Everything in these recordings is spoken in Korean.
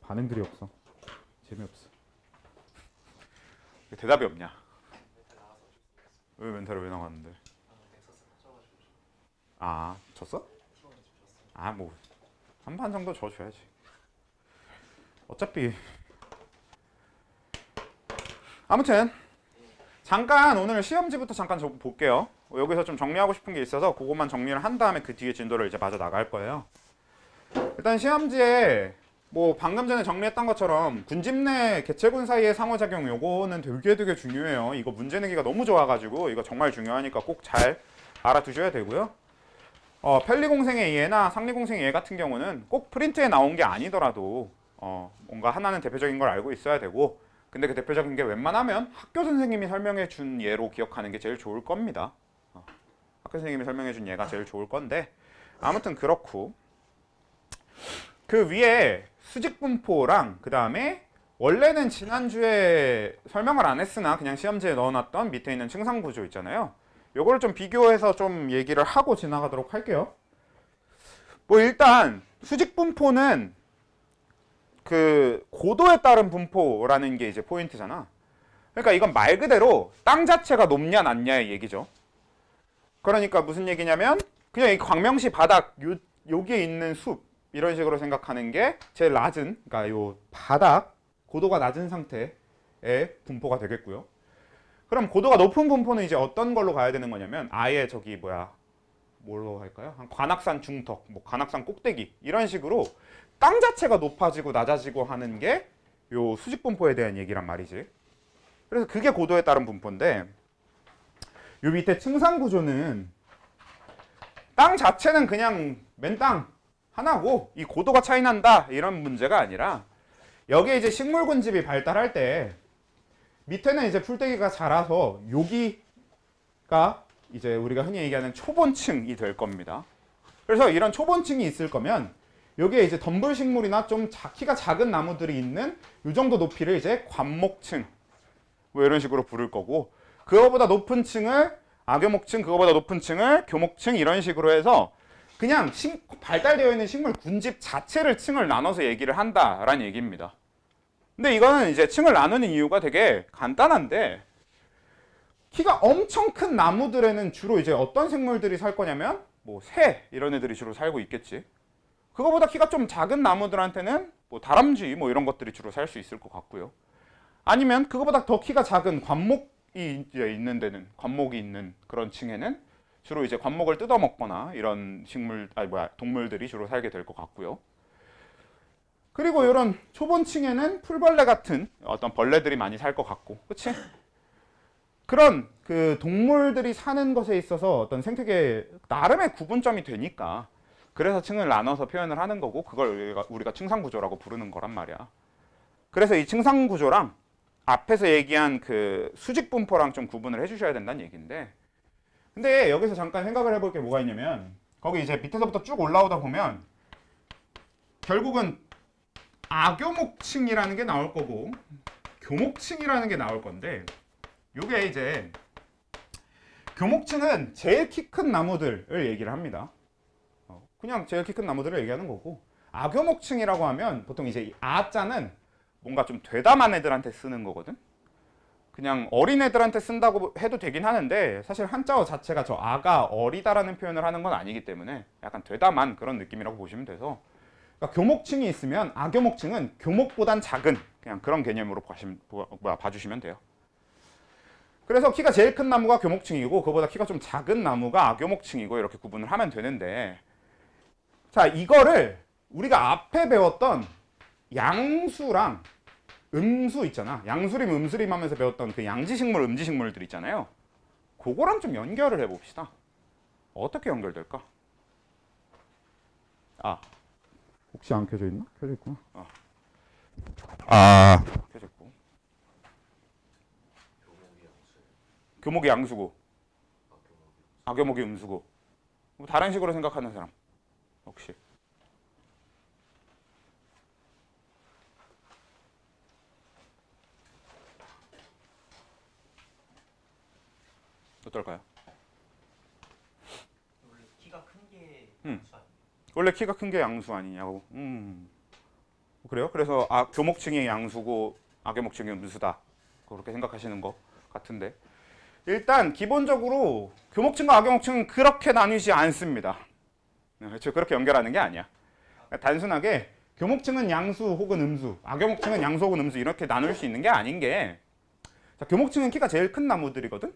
반응들이 없어. 재미없어. 대답이 없냐? 왜 멘탈을 왜 나갔는데? 아, 졌어? 아, 뭐 한 판 정도 져줘야지. 어차피 아무튼 잠깐 오늘 시험지부터 잠깐 볼게요. 여기서 좀 정리하고 싶은 게 있어서 그것만 정리를 한 다음에 그 뒤에 진도를 이제 마저 나갈 거예요. 일단 시험지에 뭐 방금 전에 정리했던 것처럼 군집 내 개체군 사이의 상호작용 요거는 되게 중요해요. 이거 문제 내기가 너무 좋아가지고 이거 정말 중요하니까 꼭 잘 알아두셔야 되고요. 편리공생의 예나 상리공생의 예 같은 경우는 꼭 프린트에 나온 게 아니더라도 뭔가 하나는 대표적인 걸 알고 있어야 되고, 근데 그 대표적인 게 웬만하면 학교 선생님이 설명해 준 예로 기억하는 게 제일 좋을 겁니다. 학교 선생님이 설명해 준 예가 제일 좋을 건데, 아무튼 그렇고, 그 위에 수직분포랑 그 다음에 원래는 지난주에 설명을 안 했으나 그냥 시험지에 넣어놨던 밑에 있는 층상구조 있잖아요. 요거를 좀 비교해서 좀 얘기를 하고 지나가도록 할게요. 뭐 일단 수직분포는 그 고도에 따른 분포라는 게 이제 포인트잖아. 그러니까 이건 말 그대로 땅 자체가 높냐 낮냐의 얘기죠. 그러니까 무슨 얘기냐면 그냥 이 광명시 바닥 여기에 있는 숲 이런 식으로 생각하는 게 제일 낮은, 그러니까 요 바닥 고도가 낮은 상태의 분포가 되겠고요. 그럼 고도가 높은 분포는 이제 어떤 걸로 가야 되는 거냐면 아예 저기 뭘로 할까요? 한 관악산 중턱, 뭐 관악산 꼭대기 이런 식으로 땅 자체가 높아지고 낮아지고 하는 게 요 수직 분포에 대한 얘기란 말이지. 그래서 그게 고도에 따른 분포인데, 요 밑에 층상 구조는 땅 자체는 그냥 맨 땅 하나고 이 고도가 차이 난다 이런 문제가 아니라, 여기에 이제 식물 군집이 발달할 때 밑에는 이제 풀떼기가 자라서 여기가 이제 우리가 흔히 얘기하는 초본층이 될 겁니다. 그래서 이런 초본층이 있을 거면 여기에 이제 덤불 식물이나 좀 키가 작은 나무들이 있는 이 정도 높이를 이제 관목층 뭐 이런 식으로 부를 거고, 그거보다 높은 층을 악교목층, 그거보다 높은 층을 교목층 이런 식으로 해서 그냥 발달되어 있는 식물 군집 자체를 층을 나눠서 얘기를 한다라는 얘기입니다. 근데 이거는 이제 층을 나누는 이유가 되게 간단한데, 키가 엄청 큰 나무들에는 주로 이제 어떤 생물들이 살 거냐면 뭐 새 이런 애들이 주로 살고 있겠지. 그거보다 키가 좀 작은 나무들한테는 뭐 다람쥐 뭐 이런 것들이 주로 살 수 있을 것 같고요. 아니면 그거보다 더 키가 작은 관목이 이제 있는 데는, 관목이 있는 그런 층에는 주로 이제 관목을 뜯어 먹거나 이런 동물들이 주로 살게 될 것 같고요. 그리고 이런 초본층에는 풀벌레 같은 어떤 벌레들이 많이 살 것 같고, 그치? 그런 그 동물들이 사는 것에 있어서 어떤 생태계 나름의 구분점이 되니까 그래서 층을 나눠서 표현을 하는 거고, 그걸 우리가 층상구조라고 부르는 거란 말이야. 그래서 이 층상구조랑 앞에서 얘기한 그 수직분포랑 좀 구분을 해주셔야 된다는 얘기인데, 근데 여기서 잠깐 생각을 해볼 게 뭐가 있냐면 거기 이제 밑에서부터 쭉 올라오다 보면 결국은 악교목층이라는 게 나올 거고 교목층이라는 게 나올 건데, 요게 이제 교목층은 제일 키 큰 나무들을 얘기를 합니다. 그냥 제일 키 큰 나무들을 얘기하는 거고, 악교목층이라고 하면 보통 이제 이 아자는 뭔가 좀 되담한 애들한테 쓰는 거거든. 그냥 어린 애들한테 쓴다고 해도 되긴 하는데 사실 한자어 자체가 저 아가 어리다라는 표현을 하는 건 아니기 때문에 약간 되담한 그런 느낌이라고 보시면 돼서, 그러니까 교목층이 있으면 악교목층은 교목보단 작은 그냥 그런 개념으로 봐주시면 돼요. 그래서 키가 제일 큰 나무가 교목층이고 그거보다 키가 좀 작은 나무가 악교목층이고 이렇게 구분을 하면 되는데, 자 이거를 우리가 앞에 배웠던 양수랑 음수 있잖아. 양수림 음수림 하면서 배웠던 그 양지식물 음지식물들 있잖아요. 그거랑 좀 연결을 해봅시다. 어떻게 연결될까? 아, 혹시 안 켜져 있나? 켜져 있구나. 켜져 있고. 교목이 양수고 악교목이 음수고, 뭐 다른 식으로 생각하는 사람 혹시? 어떨까요? 원래 키가 큰 게 음. 양수 아니에요? 원래 키가 큰 게 양수 아니냐고. 그래요? 그래서 교목층이 양수고 악교목층이 음수다. 그렇게 생각하시는 것 같은데 일단 기본적으로 교목층과 악교목층은 그렇게 나뉘지 않습니다. 그렇죠? 그렇게 연결하는 게 아니야. 단순하게 교목층은 양수 혹은 음수, 악교목층은 양수 혹은 음수 이렇게 나눌 수 있는 게 아닌 게 자, 교목층은 키가 제일 큰 나무들이거든?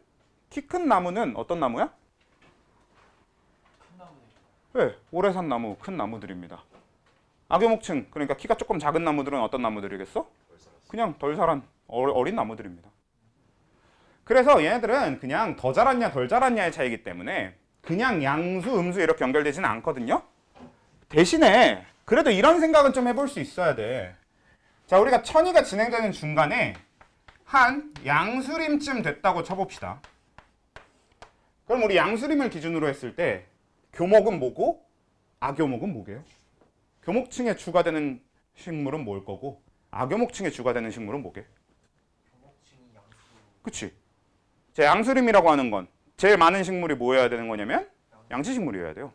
키 큰 나무는 어떤 나무야? 네, 오래 산 나무, 큰 나무들입니다. 악교목층, 그러니까 키가 조금 작은 나무들은 어떤 나무들이겠어? 그냥 덜 자란 어린 나무들입니다. 그래서 얘네들은 그냥 더 자랐냐 덜 자랐냐의 차이기 때문에 그냥 양수, 음수 이렇게 연결되지는 않거든요. 대신에 그래도 이런 생각은 좀 해볼 수 있어야 돼. 자, 우리가 천이가 진행되는 중간에 한 양수림쯤 됐다고 쳐봅시다. 그럼 우리 양수림을 기준으로 했을 때 교목은 뭐고 악교목은 뭐게요? 교목층의 주가 되는 식물은 뭘 거고 악교목층의 주가 되는 식물은 뭐게? 교목층이 양수. 그치? 자, 양수림이라고 하는 건 제일 많은 식물이 뭐여야 되는 거냐면 양지식물이어야 돼요.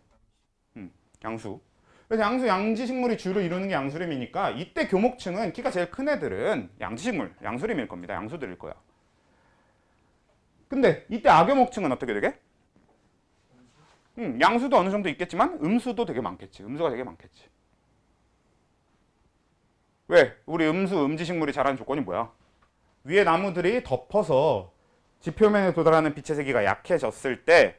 양수. 그래서 양지식물이 주로 이루는 게 양수림이니까 이때 교목층은 키가 제일 큰 애들은 양지식물, 양수림일 겁니다. 양수들일 거야. 근데 이때 악교목층은 어떻게 되게? 양수도 어느 정도 있겠지만 음수도 되게 많겠지. 음수가 되게 많겠지. 왜? 우리 음지식물이 자라는 조건이 뭐야? 위에 나무들이 덮어서 지표면에 도달하는 빛의 세기가 약해졌을 때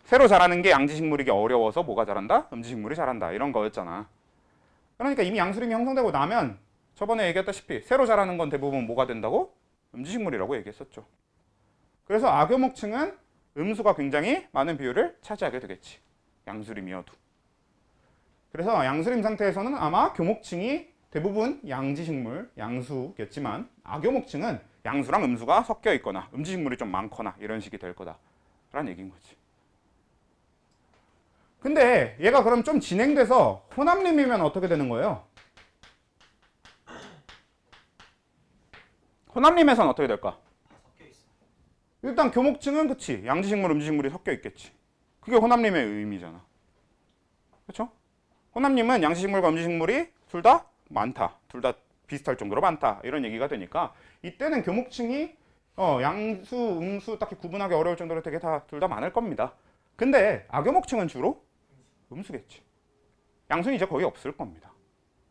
새로 자라는 게 양지식물이기 어려워서 뭐가 자란다? 음지식물이 자란다. 이런 거였잖아. 그러니까 이미 양수림이 형성되고 나면 저번에 얘기했다시피 새로 자라는 건 대부분 뭐가 된다고? 음지식물이라고 얘기했었죠. 그래서 악교목층은 음수가 굉장히 많은 비율을 차지하게 되겠지. 양수림이어도. 그래서 양수림 상태에서는 아마 교목층이 대부분 양지식물, 양수겠지만 악교목층은 양수랑 음수가 섞여 있거나 음지식물이 좀 많거나 이런 식이 될 거다라는 얘기인 거지. 근데 얘가 그럼 좀 진행돼서 혼합림이면 어떻게 되는 거예요? 혼합림에서는 어떻게 될까? 섞여 있어. 일단 교목층은 그치 양지식물, 음지식물이 섞여 있겠지. 그게 혼합림의 의미잖아. 그렇죠? 혼합림은 양지식물과 음지식물이 둘 다 많다. 둘 다 비슷할 정도로 많다. 이런 얘기가 되니까 이때는 교목층이 양수, 음수 딱히 구분하기 어려울 정도로 되게 둘 다 많을 겁니다. 근데 악교목층은 주로 음수겠지. 양수는 이제 거의 없을 겁니다.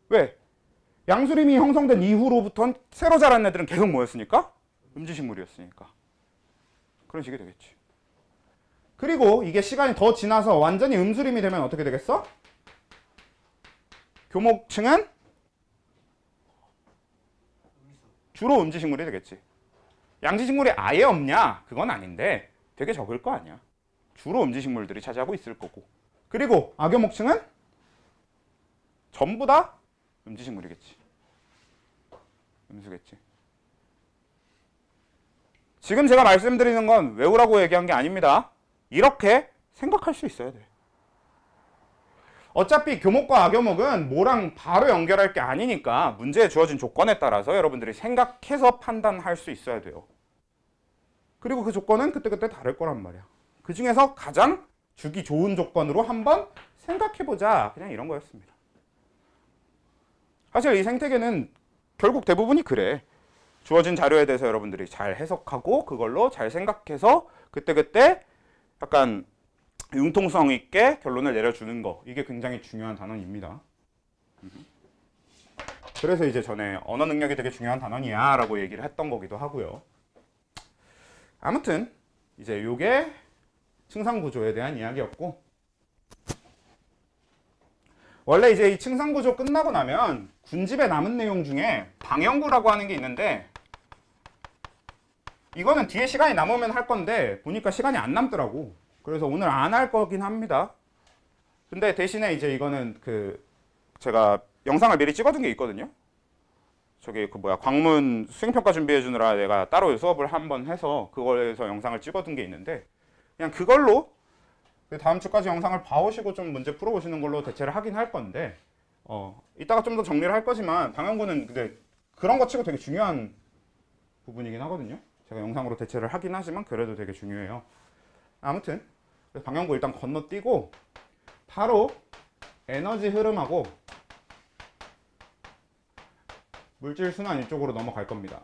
왜? 양수림이 형성된 이후로부터는 새로 자란 애들은 계속 뭐였으니까? 음지식물이었으니까. 그런 식이 되겠지. 그리고 이게 시간이 더 지나서 완전히 음수림이 되면 어떻게 되겠어? 교목층은 주로 음지식물이 되겠지. 양지식물이 아예 없냐? 그건 아닌데 되게 적을 거 아니야. 주로 음지식물들이 차지하고 있을 거고. 그리고 악교목층은 전부 다 음지식물이겠지. 음수겠지. 지금 제가 말씀드리는 건 외우라고 얘기한 게 아닙니다. 이렇게 생각할 수 있어야 돼. 어차피 교목과 악교목은 뭐랑 바로 연결할 게 아니니까 문제에 주어진 조건에 따라서 여러분들이 생각해서 판단할 수 있어야 돼요. 그리고 그 조건은 그때그때 다를 거란 말이야. 그 중에서 가장 주기 좋은 조건으로 한번 생각해보자. 그냥 이런 거였습니다. 사실 이 생태계는 결국 대부분이 그래. 주어진 자료에 대해서 여러분들이 잘 해석하고 그걸로 잘 생각해서 그때그때 약간 융통성 있게 결론을 내려주는 거. 이게 굉장히 중요한 단원입니다. 그래서 이제 전에 언어 능력이 되게 중요한 단원이야 라고 얘기를 했던 거기도 하고요. 아무튼 이제 요게 층상구조에 대한 이야기였고 원래 이제 이 층상구조 끝나고 나면 군집에 남은 내용 중에 방영구라고 하는 게 있는데 이거는 뒤에 시간이 남으면 할 건데 보니까 시간이 안 남더라고. 그래서 오늘 안 할 거긴 합니다. 근데 대신에 이제 이거는 제가 영상을 미리 찍어둔 게 있거든요. 저기 광문 수행평가 준비해 주느라 내가 따로 수업을 한번 해서 그거에서 영상을 찍어둔 게 있는데 그냥 그걸로 다음 주까지 영상을 봐오시고 좀 문제 풀어보시는 걸로 대체를 하긴 할 건데 이따가 좀 더 정리를 할 거지만 방영구는 근데 그런 거 치고 되게 중요한 부분이긴 하거든요. 제가 영상으로 대체를 하긴 하지만 그래도 되게 중요해요. 아무튼 방영구 일단 건너뛰고 바로 에너지 흐름하고 물질 순환 이쪽으로 넘어갈 겁니다.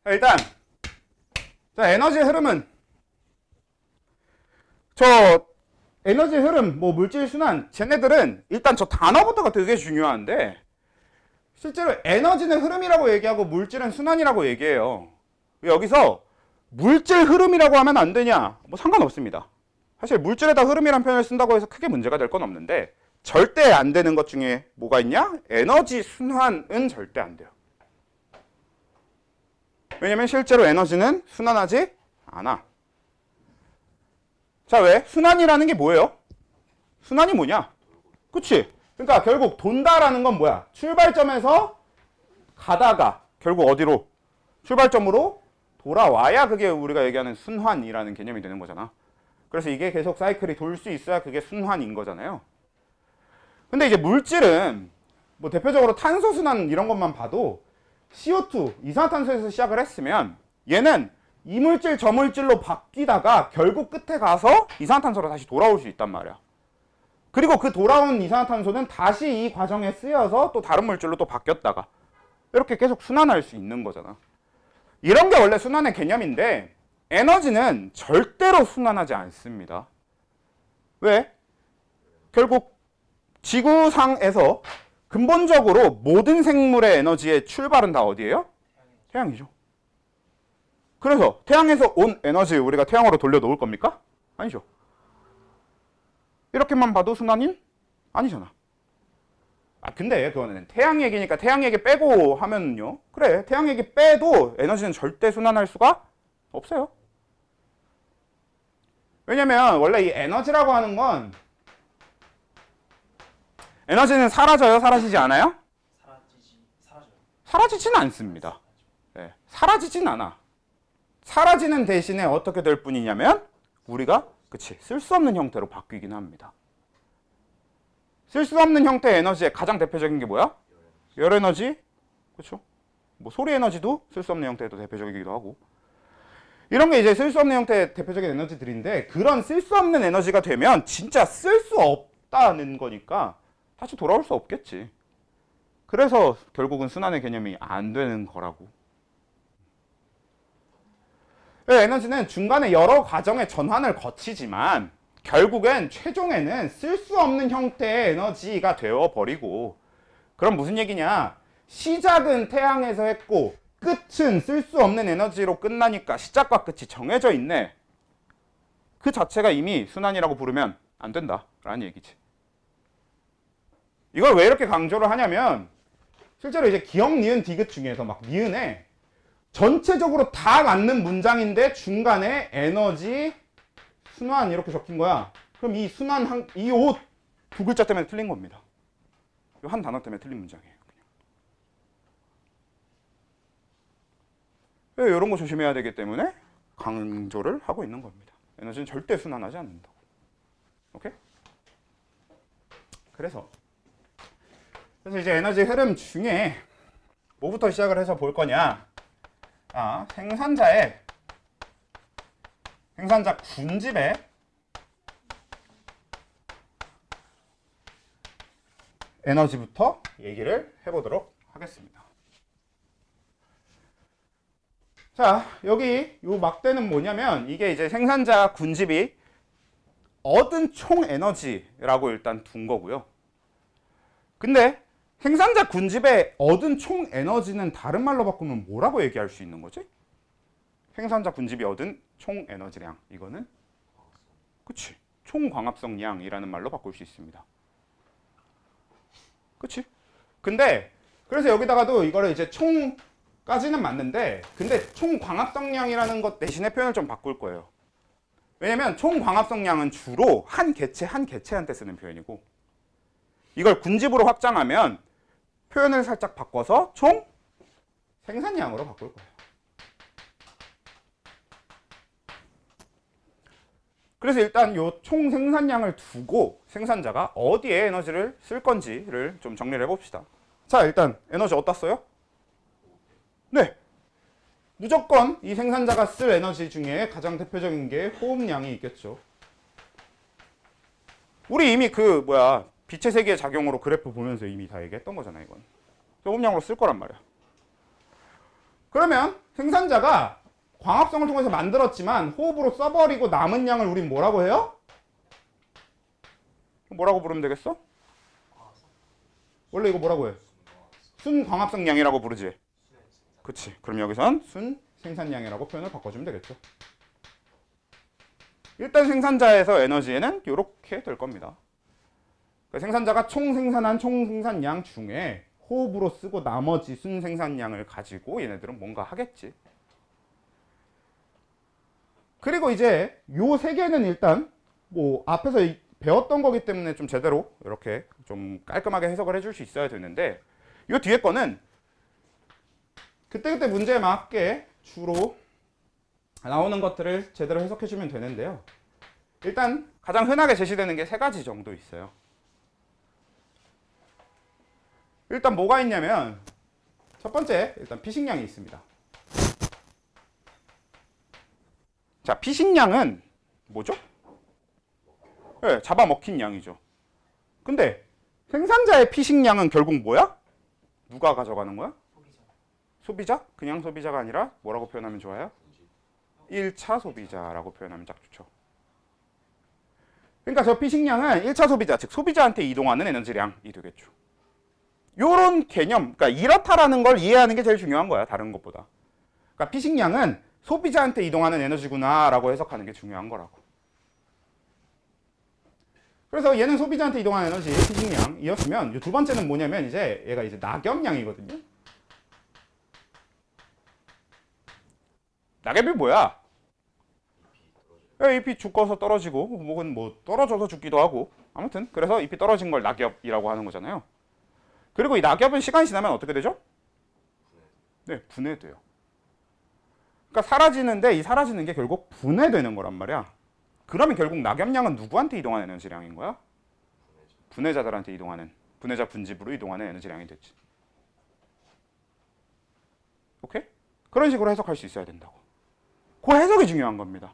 자, 일단 자, 에너지 흐름은 저 에너지 흐름, 뭐 물질 순환, 쟤네들은 일단 저 단어부터가 되게 중요한데 실제로 에너지는 흐름이라고 얘기하고 물질은 순환이라고 얘기해요. 여기서 물질 흐름이라고 하면 안 되냐? 뭐 상관없습니다. 사실 물질에다 흐름이란 표현을 쓴다고 해서 크게 문제가 될 건 없는데 절대 안 되는 것 중에 뭐가 있냐? 에너지 순환은 절대 안 돼요. 왜냐면 실제로 에너지는 순환하지 않아. 자, 왜? 순환이라는 게 뭐예요? 순환이 뭐냐? 그치? 그러니까 결국 돈다라는 건 뭐야? 출발점에서 가다가 결국 어디로? 출발점으로 돌아와야 그게 우리가 얘기하는 순환이라는 개념이 되는 거잖아. 그래서 이게 계속 사이클이 돌 수 있어야 그게 순환인 거잖아요. 근데 이제 물질은 뭐 대표적으로 탄소 순환 이런 것만 봐도 CO2, 이산화탄소에서 시작을 했으면 얘는 이물질 저물질로 바뀌다가 결국 끝에 가서 이산화탄소로 다시 돌아올 수 있단 말이야. 그리고 그 돌아온 이산화탄소는 다시 이 과정에 쓰여서 또 다른 물질로 또 바뀌었다가 이렇게 계속 순환할 수 있는 거잖아. 이런 게 원래 순환의 개념인데 에너지는 절대로 순환하지 않습니다. 왜? 결국 지구상에서 근본적으로 모든 생물의 에너지의 출발은 다 어디예요? 태양이죠. 그래서 태양에서 온 에너지 우리가 태양으로 돌려 놓을 겁니까? 아니죠. 이렇게만 봐도 순환이 아니잖아. 근데 그거는 태양 얘기니까 태양 얘기 빼고 하면요. 그래, 태양 얘기 빼도 에너지는 절대 순환할 수가 없어요. 왜냐면 원래 이 에너지라고 하는 건 에너지는 사라져요? 사라지지 않아요? 사라져요. 사라지진 않습니다. 네, 사라지진 않아. 사라지는 대신에 어떻게 될 뿐이냐면 우리가 쓸 수 없는 형태로 바뀌긴 합니다. 쓸 수 없는 형태의 에너지의 가장 대표적인 게 뭐야? 열 에너지. 그렇죠? 뭐 소리 에너지도 쓸 수 없는 형태도 대표적이기도 하고. 이런 게 이제 쓸 수 없는 형태의 대표적인 에너지들인데 그런 쓸 수 없는 에너지가 되면 진짜 쓸 수 없다는 거니까 다시 돌아올 수 없겠지. 그래서 결국은 순환의 개념이 안 되는 거라고. 에너지는 중간에 여러 과정의 전환을 거치지만 결국엔 최종에는 쓸 수 없는 형태의 에너지가 되어버리고, 그럼 무슨 얘기냐? 시작은 태양에서 했고 끝은 쓸 수 없는 에너지로 끝나니까 시작과 끝이 정해져 있네. 그 자체가 이미 순환이라고 부르면 안 된다라는 얘기지. 이걸 왜 이렇게 강조를 하냐면 실제로 이제 기역, 니은, 디귿 중에서 막 니은에 전체적으로 다 맞는 문장인데 중간에 에너지, 순환 이렇게 적힌 거야. 그럼 이 순환 이 옷 두 글자 때문에 틀린 겁니다. 이 한 단어 때문에 틀린 문장이에요. 이런 거 조심해야 되기 때문에 강조를 하고 있는 겁니다. 에너지는 절대 순환하지 않는다고. 오케이? 그래서 이제 에너지 흐름 중에 뭐부터 시작을 해서 볼 거냐? 생산자 군집의 에너지부터 얘기를 해보도록 하겠습니다. 자, 여기 요 막대는 뭐냐면 이게 이제 생산자 군집이 얻은 총 에너지라고 일단 둔 거고요. 근데 생산자 군집의 얻은 총 에너지는 다른 말로 바꾸면 뭐라고 얘기할 수 있는 거지? 생산자 군집이 얻은 총 에너지량, 이거는 그치, 총광합성량이라는 말로 바꿀 수 있습니다. 그치? 근데 그래서 여기다가도 이거를 이제 총까지는 맞는데 근데 총광합성량이라는 것 대신에 표현을 좀 바꿀 거예요. 왜냐면 총광합성량은 주로 한 개체한테 쓰는 표현이고 이걸 군집으로 확장하면 표현을 살짝 바꿔서 총 생산량으로 바꿀 거예요. 그래서 일단 이 총 생산량을 두고 생산자가 어디에 에너지를 쓸 건지를 좀 정리를 해봅시다. 자, 일단 에너지 어디다 써요? 네, 무조건 이 생산자가 쓸 에너지 중에 가장 대표적인 게 호흡량이 있겠죠. 우리 이미 빛의 세계의 작용으로 그래프 보면서 이미 다 얘기했던 거잖아 이건. 호흡량으로 쓸 거란 말이야. 그러면 생산자가 광합성을 통해서 만들었지만 호흡으로 써버리고 남은 양을 우린 뭐라고 해요? 뭐라고 부르면 되겠어? 원래 이거 뭐라고 해? 순광합성량이라고 부르지. 그치. 그럼 여기선 순생산량이라고 표현을 바꿔주면 되겠죠. 일단 생산자에서 에너지에는 이렇게 될 겁니다. 그러니까 생산자가 총 생산량 중에 호흡으로 쓰고 나머지 순생산량을 가지고 얘네들은 뭔가 하겠지. 그리고 이제 요 세 개는 일단 뭐 앞에서 배웠던 거기 때문에 좀 제대로 이렇게 좀 깔끔하게 해석을 해줄 수 있어야 되는데 요 뒤에 거는 그때그때 문제에 맞게 주로 나오는 것들을 제대로 해석해 주면 되는데요. 일단 가장 흔하게 제시되는 게 세 가지 정도 있어요. 일단 뭐가 있냐면 첫 번째 일단 피식량이 있습니다. 자, 피식량은 뭐죠? 네, 잡아먹힌 양이죠. 근데 생산자의 피식량은 결국 뭐야? 누가 가져가는 거야? 소비자? 그냥 소비자가 아니라 뭐라고 표현하면 좋아요? 1차 소비자라고 표현하면 딱 좋죠. 그러니까 저 피식량은 1차 소비자, 즉 소비자한테 이동하는 에너지량이 되겠죠. 요런 개념, 그러니까 이렇다라는 걸 이해하는 게 제일 중요한 거야, 다른 것보다. 그러니까 피식량은 소비자한테 이동하는 에너지구나라고 해석하는 게 중요한 거라고. 그래서 얘는 소비자한테 이동하는 에너지 피식량이었으면 이 두 번째는 뭐냐면 이제 얘가 이제 낙엽량이거든요. 낙엽이 뭐야? 잎이 죽어서 떨어지고 혹은 뭐 떨어져서 죽기도 하고 아무튼 그래서 잎이 떨어진 걸 낙엽이라고 하는 거잖아요. 그리고 이 낙엽은 시간이 지나면 어떻게 되죠? 네, 분해돼요. 그러니까 사라지는데 이 사라지는 게 결국 분해되는 거란 말이야. 그러면 결국 낙엽량은 누구한테 이동하는 에너지량인 거야? 분해자들한테 이동하는, 분해자 분집으로 이동하는 에너지량이 됐지. 오케이? 그런 식으로 해석할 수 있어야 된다고. 그 해석이 중요한 겁니다.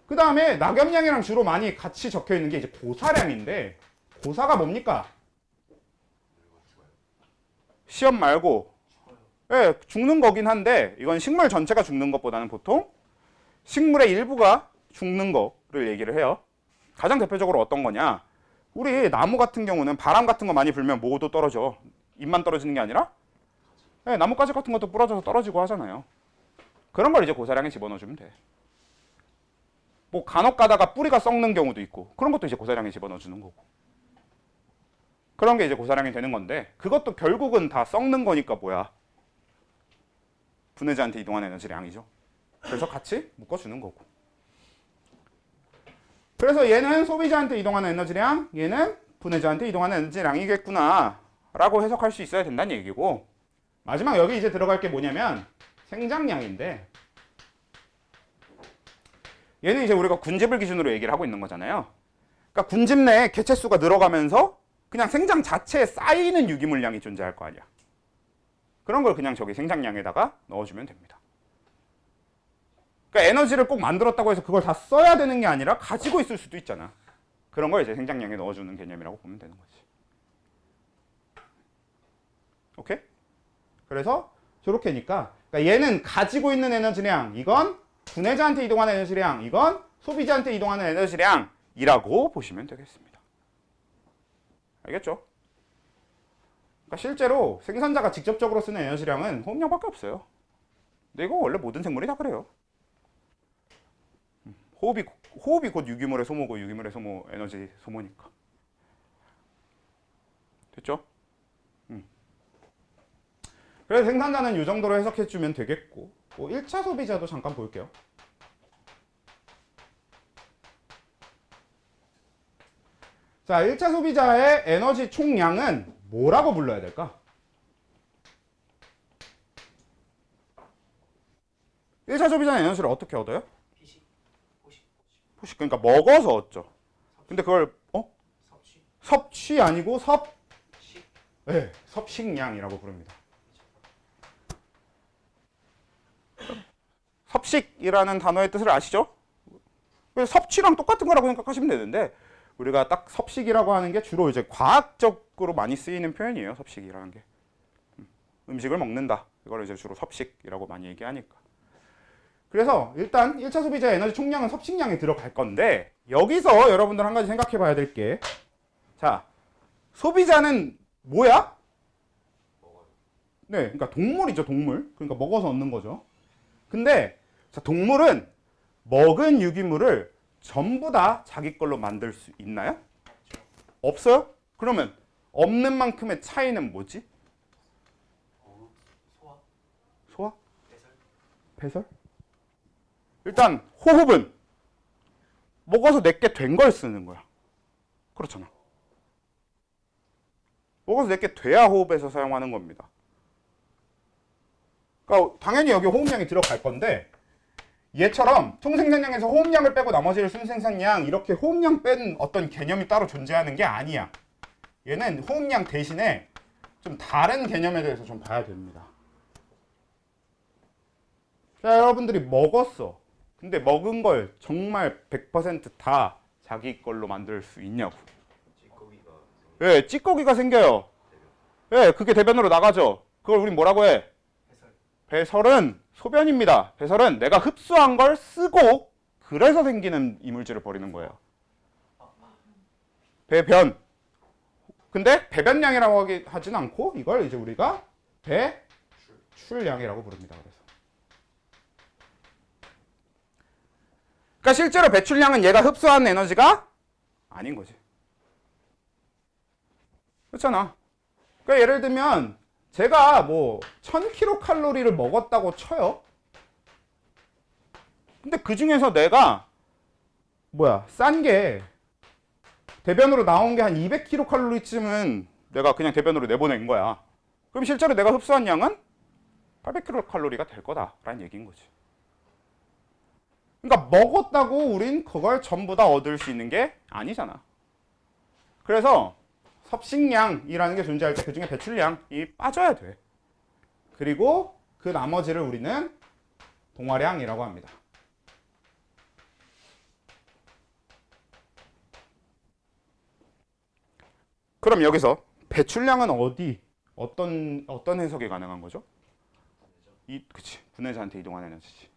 그 다음에 낙엽량이랑 주로 많이 같이 적혀 있는 게 이제 고사량인데 고사가 뭡니까? 시험 말고 예, 죽는 거긴 한데 이건 식물 전체가 죽는 것보다는 보통 식물의 일부가 죽는 거를 얘기를 해요. 가장 대표적으로 어떤 거냐? 우리 나무 같은 경우는 바람 같은 거 많이 불면 뭐도 떨어져. 잎만 떨어지는 게 아니라 예, 나뭇가지 같은 것도 부러져서 떨어지고 하잖아요. 그런 걸 이제 고사량에 집어넣어주면 돼. 뭐 간혹 가다가 뿌리가 썩는 경우도 있고 그런 것도 이제 고사량에 집어넣어주는 거고. 그런 게 이제 고사량이 되는 건데 그것도 결국은 다 썩는 거니까 뭐야? 분해자한테 이동하는 에너지량이죠. 그래서 같이 묶어주는 거고. 그래서 얘는 소비자한테 이동하는 에너지량, 얘는 분해자한테 이동하는 에너지량이겠구나 라고 해석할 수 있어야 된다는 얘기고 마지막 여기 이제 들어갈 게 뭐냐면 생장량인데 얘는 이제 우리가 군집을 기준으로 얘기를 하고 있는 거잖아요. 그러니까 군집 내에 개체수가 늘어가면서 그냥 생장 자체에 쌓이는 유기물량이 존재할 거 아니야. 그런 걸 그냥 저기 생장량에다가 넣어주면 됩니다. 그러니까 에너지를 꼭 만들었다고 해서 그걸 다 써야 되는 게 아니라 가지고 있을 수도 있잖아. 그런 걸 이제 생장량에 넣어주는 개념이라고 보면 되는 거지. 오케이? 그래서 저렇게니까 그러니까 얘는 가지고 있는 에너지량, 이건 분해자한테 이동하는 에너지량, 이건 소비자한테 이동하는 에너지량이라고 보시면 되겠습니다. 알겠죠? 그러니까 실제로 생산자가 직접적으로 쓰는 에너지량은 호흡량밖에 없어요. 근데 이거 원래 모든 생물이 다 그래요. 호흡이 곧 유기물의 소모고 유기물의 소모 에너지 소모니까. 됐죠? 그래서 생산자는 이 정도로 해석해 주면 되겠고 1차 소비자도 잠깐 볼게요. 자, 1차 소비자의 에너지 총량은 뭐라고 불러야 될까? 1차 소비자는 에너지를 어떻게 얻어요? 포식. 그러니까 먹어서 얻죠. 근데 그걸 섭취 아니고 네, 섭식량이라고 부릅니다. 섭식이라는 단어의 뜻을 아시죠? 섭취랑 똑같은 거라고 생각하시면 되는데 우리가 딱 섭식이라고 하는 게 주로 이제 과학적으로 많이 쓰이는 표현이에요. 섭식이라는 게. 음식을 먹는다. 이걸 이제 주로 섭식이라고 많이 얘기하니까. 그래서 일단 1차 소비자의 에너지 총량은 섭식량에 들어갈 건데 여기서 여러분들 한 가지 생각해 봐야 될 게 자, 소비자는 뭐야? 네, 그러니까 동물이죠, 동물. 그러니까 먹어서 얻는 거죠. 근데 자, 동물은 먹은 유기물을 전부 다 자기 걸로 만들 수 있나요? 없어요? 그러면 없는 만큼의 차이는 뭐지? 소화, 소화? 배설, 배설? 일단 호흡은 먹어서 내게 된 걸 쓰는 거야. 그렇잖아. 먹어서 내게 돼야 호흡에서 사용하는 겁니다. 그러니까 당연히 여기 호흡량이 들어갈 건데 얘처럼 총생산량에서 호흡량을 빼고 나머지를 순생산량 이렇게 호흡량 뺀 어떤 개념이 따로 존재하는 게 아니야. 얘는 호흡량 대신에 좀 다른 개념에 대해서 좀 봐야 됩니다. 자, 여러분들이 먹었어. 근데 먹은 걸 정말 100% 자기 걸로 만들 수 있냐고. 예, 찌꺼기가 생겨요. 예, 그게 대변으로 나가죠. 그걸 우린 뭐라고 해? 배설, 배설은 소변입니다. 배설은 내가 흡수한 걸 쓰고 그래서 생기는 이물질을 버리는 거예요. 배변. 근데 배변량이라고 하진 않고 이걸 이제 우리가 배출량이라고 부릅니다. 그러니까 실제로 배출량은 얘가 흡수한 에너지가 아닌 거지. 그렇잖아. 그러니까 예를 들면 제가 뭐 1000kcal를 먹었다고 쳐요. 근데 그 중에서 내가 싼 게 대변으로 나온 게 한 200kcal쯤은 내가 그냥 대변으로 내보낸 거야. 그럼 실제로 내가 흡수한 양은 800kcal가 될 거다라는 얘기인 거지. 그러니까 먹었다고 우린 그걸 전부 다 얻을 수 있는 게 아니잖아. 그래서 섭식량이라는 게 존재할 때 그중에 배출량이 빠져야 돼. 그리고 그 나머지를 우리는 동화량이라고 합니다. 그럼 여기서 배출량은 어떤 해석이 가능한 거죠? 그치. 분해자한테 이동하는 에너지지.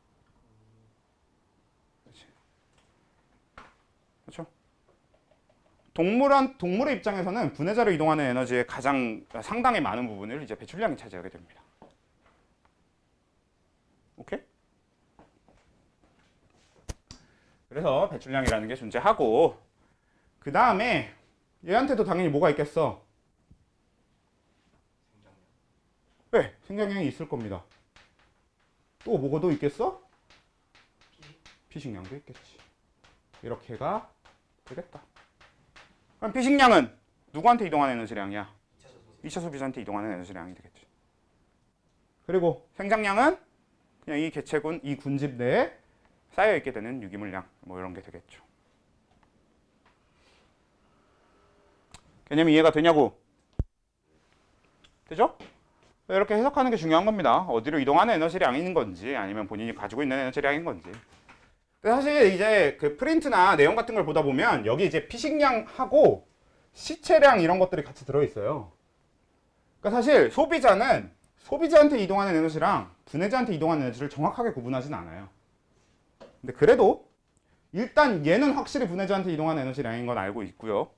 그치. 그렇죠? 동물의 입장에서는 분해자로 이동하는 에너지의 가장 상당히 많은 부분을 이제 배출량이 차지하게 됩니다. 오케이? 그래서 배출량이라는 게 존재하고 그 다음에 얘한테도 당연히 뭐가 있겠어? 네, 생장량이 있을 겁니다. 또 뭐가 더 있겠어? 피식량도 있겠지. 이렇게가 되겠다. 그럼 피식량은 누구한테 이동하는 에너지량이야? 2차 소비자한테 이동하는 에너지량이 되겠지. 그리고 생장량은 그냥 이 개체군, 이 군집 내에 쌓여있게 되는 유기물량 뭐 이런 게 되겠죠. 개념이 이해가 되냐고? 되죠? 이렇게 해석하는 게 중요한 겁니다. 어디로 이동하는 에너지량인 건지 아니면 본인이 가지고 있는 에너지량인 건지. 근데 사실 이제 그 프린트나 내용 같은 걸 보다 보면 여기 이제 피식량하고 시체량 이런 것들이 같이 들어있어요. 그러니까 사실 소비자는 소비자한테 이동하는 에너지랑 분해자한테 이동하는 에너지를 정확하게 구분하진 않아요. 근데 그래도 일단 얘는 확실히 분해자한테 이동하는 에너지량인 건 알고 있고요.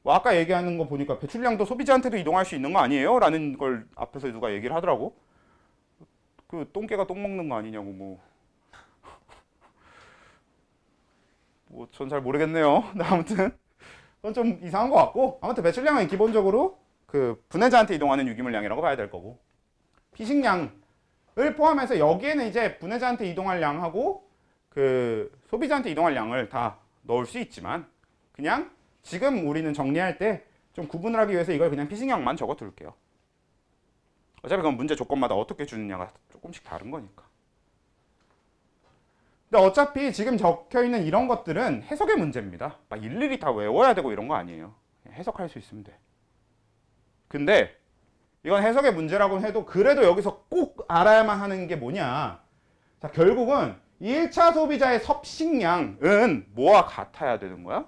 뭐 아까 얘기하는 거 보니까 배출량도 소비자한테도 이동할 수 있는 거 아니에요? 라는 걸 앞에서 누가 얘기를 하더라고. 그 똥개가 똥 먹는 거 아니냐고 뭐 전 잘 모르겠네요. 아무튼 그건 좀 이상한 것 같고 아무튼 배출량은 기본적으로 그 분해자한테 이동하는 유기물량이라고 봐야 될 거고 피식량을 포함해서 여기에는 이제 분해자한테 이동할 양하고 그 소비자한테 이동할 양을 다 넣을 수 있지만 그냥 지금 우리는 정리할 때 좀 구분을 하기 위해서 이걸 그냥 피식량만 적어 둘게요. 어차피 그건 문제 조건마다 어떻게 주느냐가 조금씩 다른 거니까. 근데 어차피 지금 적혀 있는 이런 것들은 해석의 문제입니다. 막 일일이 다 외워야 되고 이런 거 아니에요. 그냥 해석할 수 있으면 돼. 근데 이건 해석의 문제라고 해도 그래도 여기서 꼭 알아야만 하는 게 뭐냐. 자, 결국은 1차 소비자의 섭식량은 뭐와 같아야 되는 거야?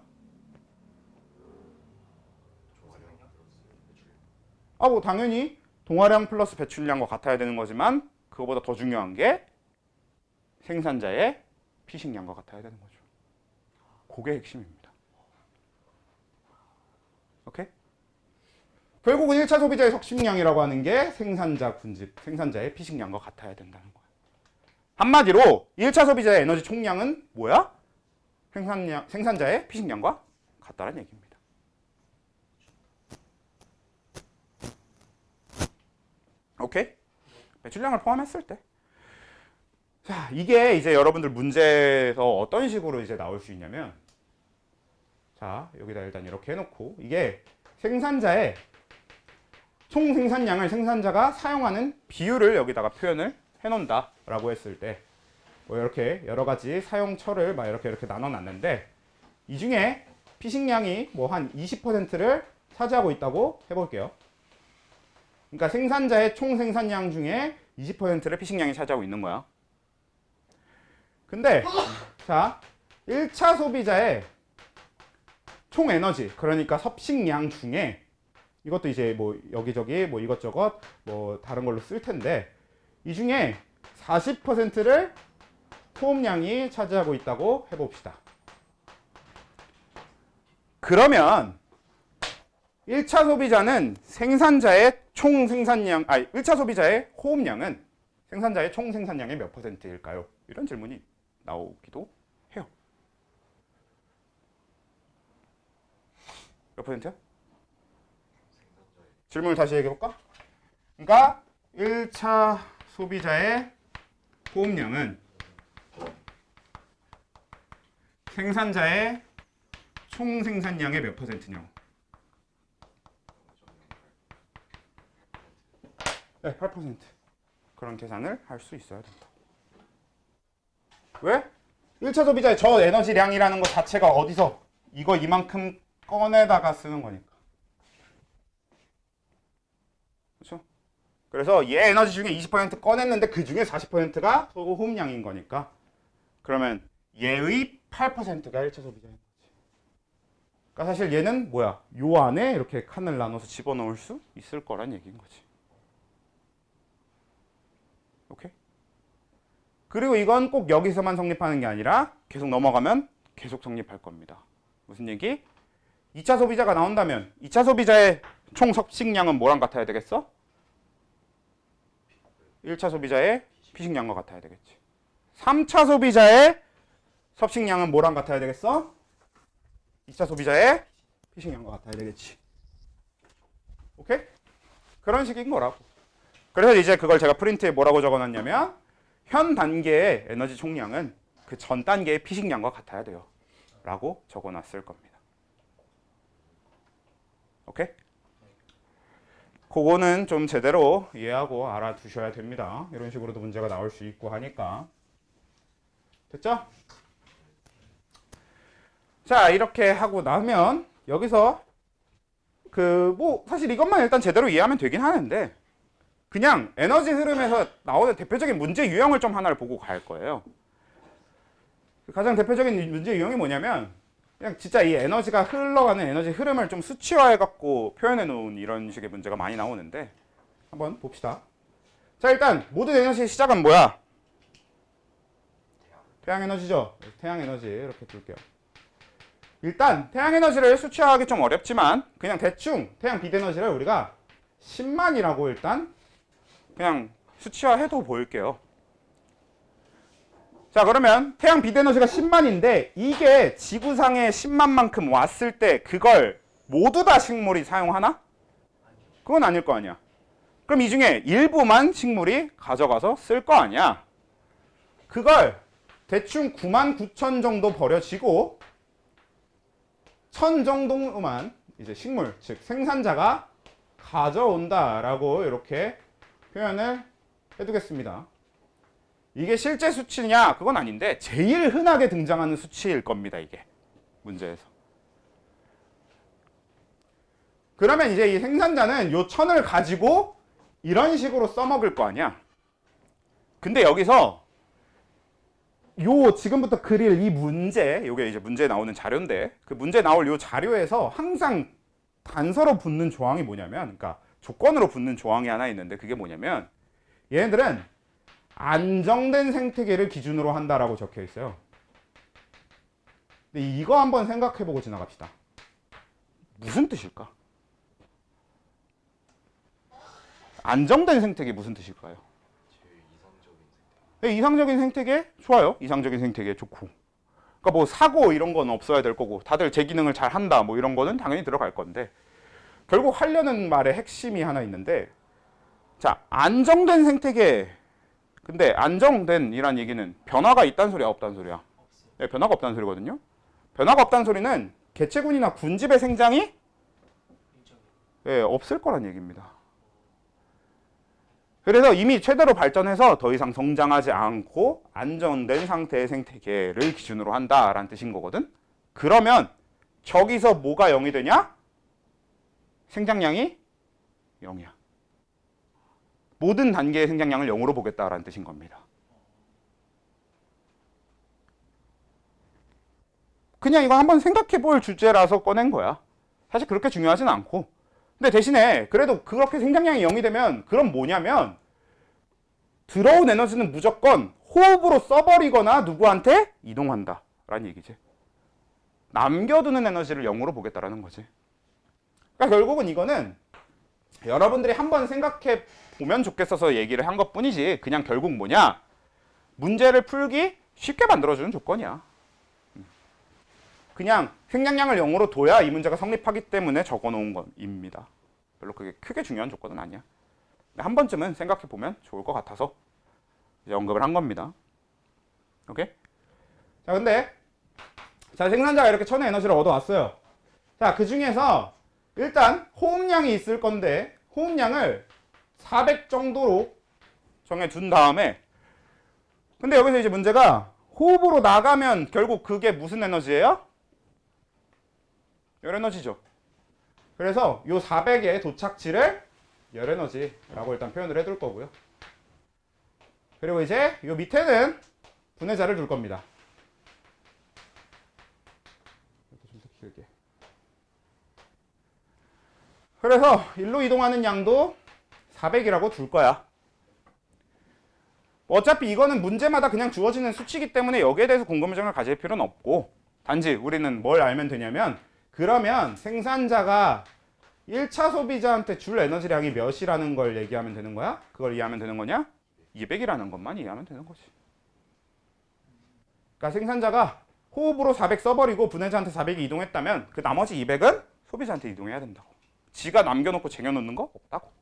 뭐 당연히 동화량 플러스 배출량과 같아야 되는 거지만 그거보다 더 중요한 게 생산자의 피식량과 같아야 되는 거죠. 그게 핵심입니다. 오케이? 결국은 1차 소비자의 섭식량이라고 하는 게 생산자 군집, 생산자의 피식량과 같아야 된다는 거예요. 한마디로 1차 소비자의 에너지 총량은 뭐야? 생산자의 피식량과 같다는 얘기입니다. 오케이? 배출량을 포함했을 때. 자, 이게 이제 여러분들 문제에서 어떤 식으로 이제 나올 수 있냐면, 자, 여기다 일단 이렇게 해놓고, 이게 생산자의 총 생산량을 생산자가 사용하는 비율을 여기다가 표현을 해놓는다라고 했을 때, 뭐 이렇게 여러 가지 사용처를 막 이렇게 나눠놨는데, 이 중에 피식량이 뭐 한 20%를 차지하고 있다고 해볼게요. 그러니까 생산자의 총 생산량 중에 20%를 피식량이 차지하고 있는 거야. 근데 자, 1차 소비자의 총 에너지, 그러니까 섭식량 중에 이것도 이제 뭐 여기저기 뭐 이것저것 뭐 다른 걸로 쓸 텐데, 이 중에 40%를 소음량이 차지하고 있다고 해봅시다. 그러면 1차 소비자는 생산자의 총 생산량, 1차 소비자의 호흡량은 생산자의 총 생산량의 몇 %일까요? 이런 질문이 나오기도 해요. 몇 %야? 질문을 다시 얘기해볼까? 그러니까 1차 소비자의 호흡량은 생산자의 총 생산량의 몇 %냐고. 네, 8%. 그런 계산을 할 수 있어야 된다. 왜? 1차 소비자의 저 에너지량이라는 것 자체가 어디서 이거 이만큼 꺼내다가 쓰는 거니까. 그렇죠? 그래서 얘 에너지 중에 20% 꺼냈는데 그 중에 40%가 소호흡량인 거니까, 그러면 얘의 8%가 1차 소비자인 거지. 그러니까 사실 얘는 뭐야? 요 안에 이렇게 칸을 나눠서 집어넣을 수 있을 거란 얘기인 거지. 오케이? 그리고 이건 꼭 여기서만 성립하는 게 아니라 계속 넘어가면 계속 성립할 겁니다. 무슨 얘기? 2차 소비자가 나온다면 2차 소비자의 총 섭식량은 뭐랑 같아야 되겠어? 1차 소비자의 피식량과 같아야 되겠지. 3차 소비자의 섭식량은 뭐랑 같아야 되겠어? 2차 소비자의 피식량과 같아야 되겠지. 오케이? 그런 식인 거라고. 그래서 이제 그걸 제가 프린트에 뭐라고 적어놨냐면, 현 단계의 에너지 총량은 그 전 단계의 피식량과 같아야 돼요 라고 적어놨을 겁니다. 오케이? 그거는 좀 제대로 이해하고 알아두셔야 됩니다. 이런 식으로도 문제가 나올 수 있고 하니까. 됐죠? 자, 이렇게 하고 나면 여기서 뭐 사실 이것만 일단 제대로 이해하면 되긴 하는데, 그냥 에너지 흐름에서 나오는 대표적인 문제 유형을 좀 하나를 보고 갈 거예요. 가장 대표적인 문제 유형이 뭐냐면, 그냥 진짜 이 에너지가 흘러가는 에너지 흐름을 좀 수치화해 갖고 표현해 놓은 이런 식의 문제가 많이 나오는데, 한번 봅시다. 자, 일단 모든 에너지의 시작은 뭐야? 태양 에너지죠. 태양 에너지 이렇게 둘게요. 일단 태양 에너지를 수치화하기 좀 어렵지만 그냥 대충 태양 빛 에너지를 우리가 10만이라고 일단 그냥 수치화해도 보일게요. 자, 그러면 태양 빛 에너지가 10만인데 이게 지구상에 10만만큼 왔을 때 그걸 모두 다 식물이 사용하나? 그건 아닐 거 아니야. 그럼 이 중에 일부만 식물이 가져가서 쓸 거 아니야. 그걸 대충 9만 9천 정도 버려지고 1000 정도만 이제 식물, 즉 생산자가 가져온다라고 이렇게 표현을 해두겠습니다. 이게 실제 수치냐? 그건 아닌데 제일 흔하게 등장하는 수치일 겁니다. 이게 문제에서. 그러면 이제 이 생산자는 요 1000을 가지고 이런 식으로 써먹을 거 아니야. 근데 여기서 요 지금부터 그릴 이 문제, 요게 이제 문제 나오는 자료인데 그 문제 나올 요 자료에서 항상 단서로 붙는 조항이 뭐냐면, 그러니까 조건으로 붙는 조항이 하나 있는데 그게 뭐냐면 얘네들은 안정된 생태계를 기준으로 한다라고 적혀 있어요. 근데 이거 한번 생각해보고 지나갑시다. 무슨 뜻일까? 안정된 생태계 무슨 뜻일까요? 네, 이상적인 생태계 좋아요. 이상적인 생태계 좋고. 그러니까 뭐 사고 이런 건 없어야 될 거고 다들 제 기능을 잘 한다 뭐 이런 거는 당연히 들어갈 건데 결국 하려는 말의 핵심이 하나 있는데 자 안정된 생태계 근데 안정된 이란 얘기는 변화가 있다는 소리야 없다는 소리야? 네, 변화가 없다는 소리거든요. 변화가 없다는 소리는 개체군이나 군집의 생장이 네, 없을 거란 얘기입니다. 그래서 이미 최대로 발전해서 더 이상 성장하지 않고 안정된 상태의 생태계를 기준으로 한다라는 뜻인 거거든. 그러면 저기서 뭐가 0이 되냐? 생장량이 0이야. 모든 단계의 생장량을 0으로 보겠다라는 뜻인 겁니다. 그냥 이거 한번 생각해 볼 주제라서 꺼낸 거야. 사실 그렇게 중요하진 않고. 근데 대신에 그래도 그렇게 생장량이 0이 되면 그럼 뭐냐면 들어온 에너지는 무조건 호흡으로 써버리거나 누구한테 이동한다 라는 얘기지. 남겨두는 에너지를 0으로 보겠다라는 거지. 그러니까 결국은 이거는 여러분들이 한번 생각해 보면 좋겠어서 얘기를 한 것뿐이지 그냥 결국 뭐냐 문제를 풀기 쉽게 만들어주는 조건이야. 그냥 생장량을 0으로 둬야 이 문제가 성립하기 때문에 적어놓은 겁니다. 별로 그게 크게 중요한 조건은 아니야. 한 번쯤은 생각해 보면 좋을 것 같아서 이제 언급을 한 겁니다. 오케이? 자, 근데 자 생산자가 이렇게 천의 에너지를 얻어왔어요. 자, 그 중에서 일단 호흡량이 있을 건데 호흡량을 400 정도로 정해둔 다음에 근데 여기서 이제 문제가 호흡으로 나가면 결국 그게 무슨 에너지예요? 열 에너지죠. 그래서 요 400의 도착지를 열 에너지라고 일단 표현을 해둘 거고요. 그리고 이제 요 밑에는 분해자를 둘 겁니다. 좀 더 길게. 그래서 일로 이동하는 양도 400이라고 둘 거야. 어차피 이거는 문제마다 그냥 주어지는 수치이기 때문에 여기에 대해서 궁금증을 가질 필요는 없고 단지 우리는 뭘 알면 되냐면 그러면 생산자가 1차 소비자한테 줄 에너지량이 몇이라는 걸 얘기하면 되는 거야? 그걸 이해하면 되는 거냐? 200이라는 것만 이해하면 되는 거지. 그러니까 생산자가 호흡으로 400 써버리고 분해자한테 400이 이동했다면 그 나머지 200은 소비자한테 이동해야 된다고. 지가 남겨놓고 쟁여놓는 거 없다고.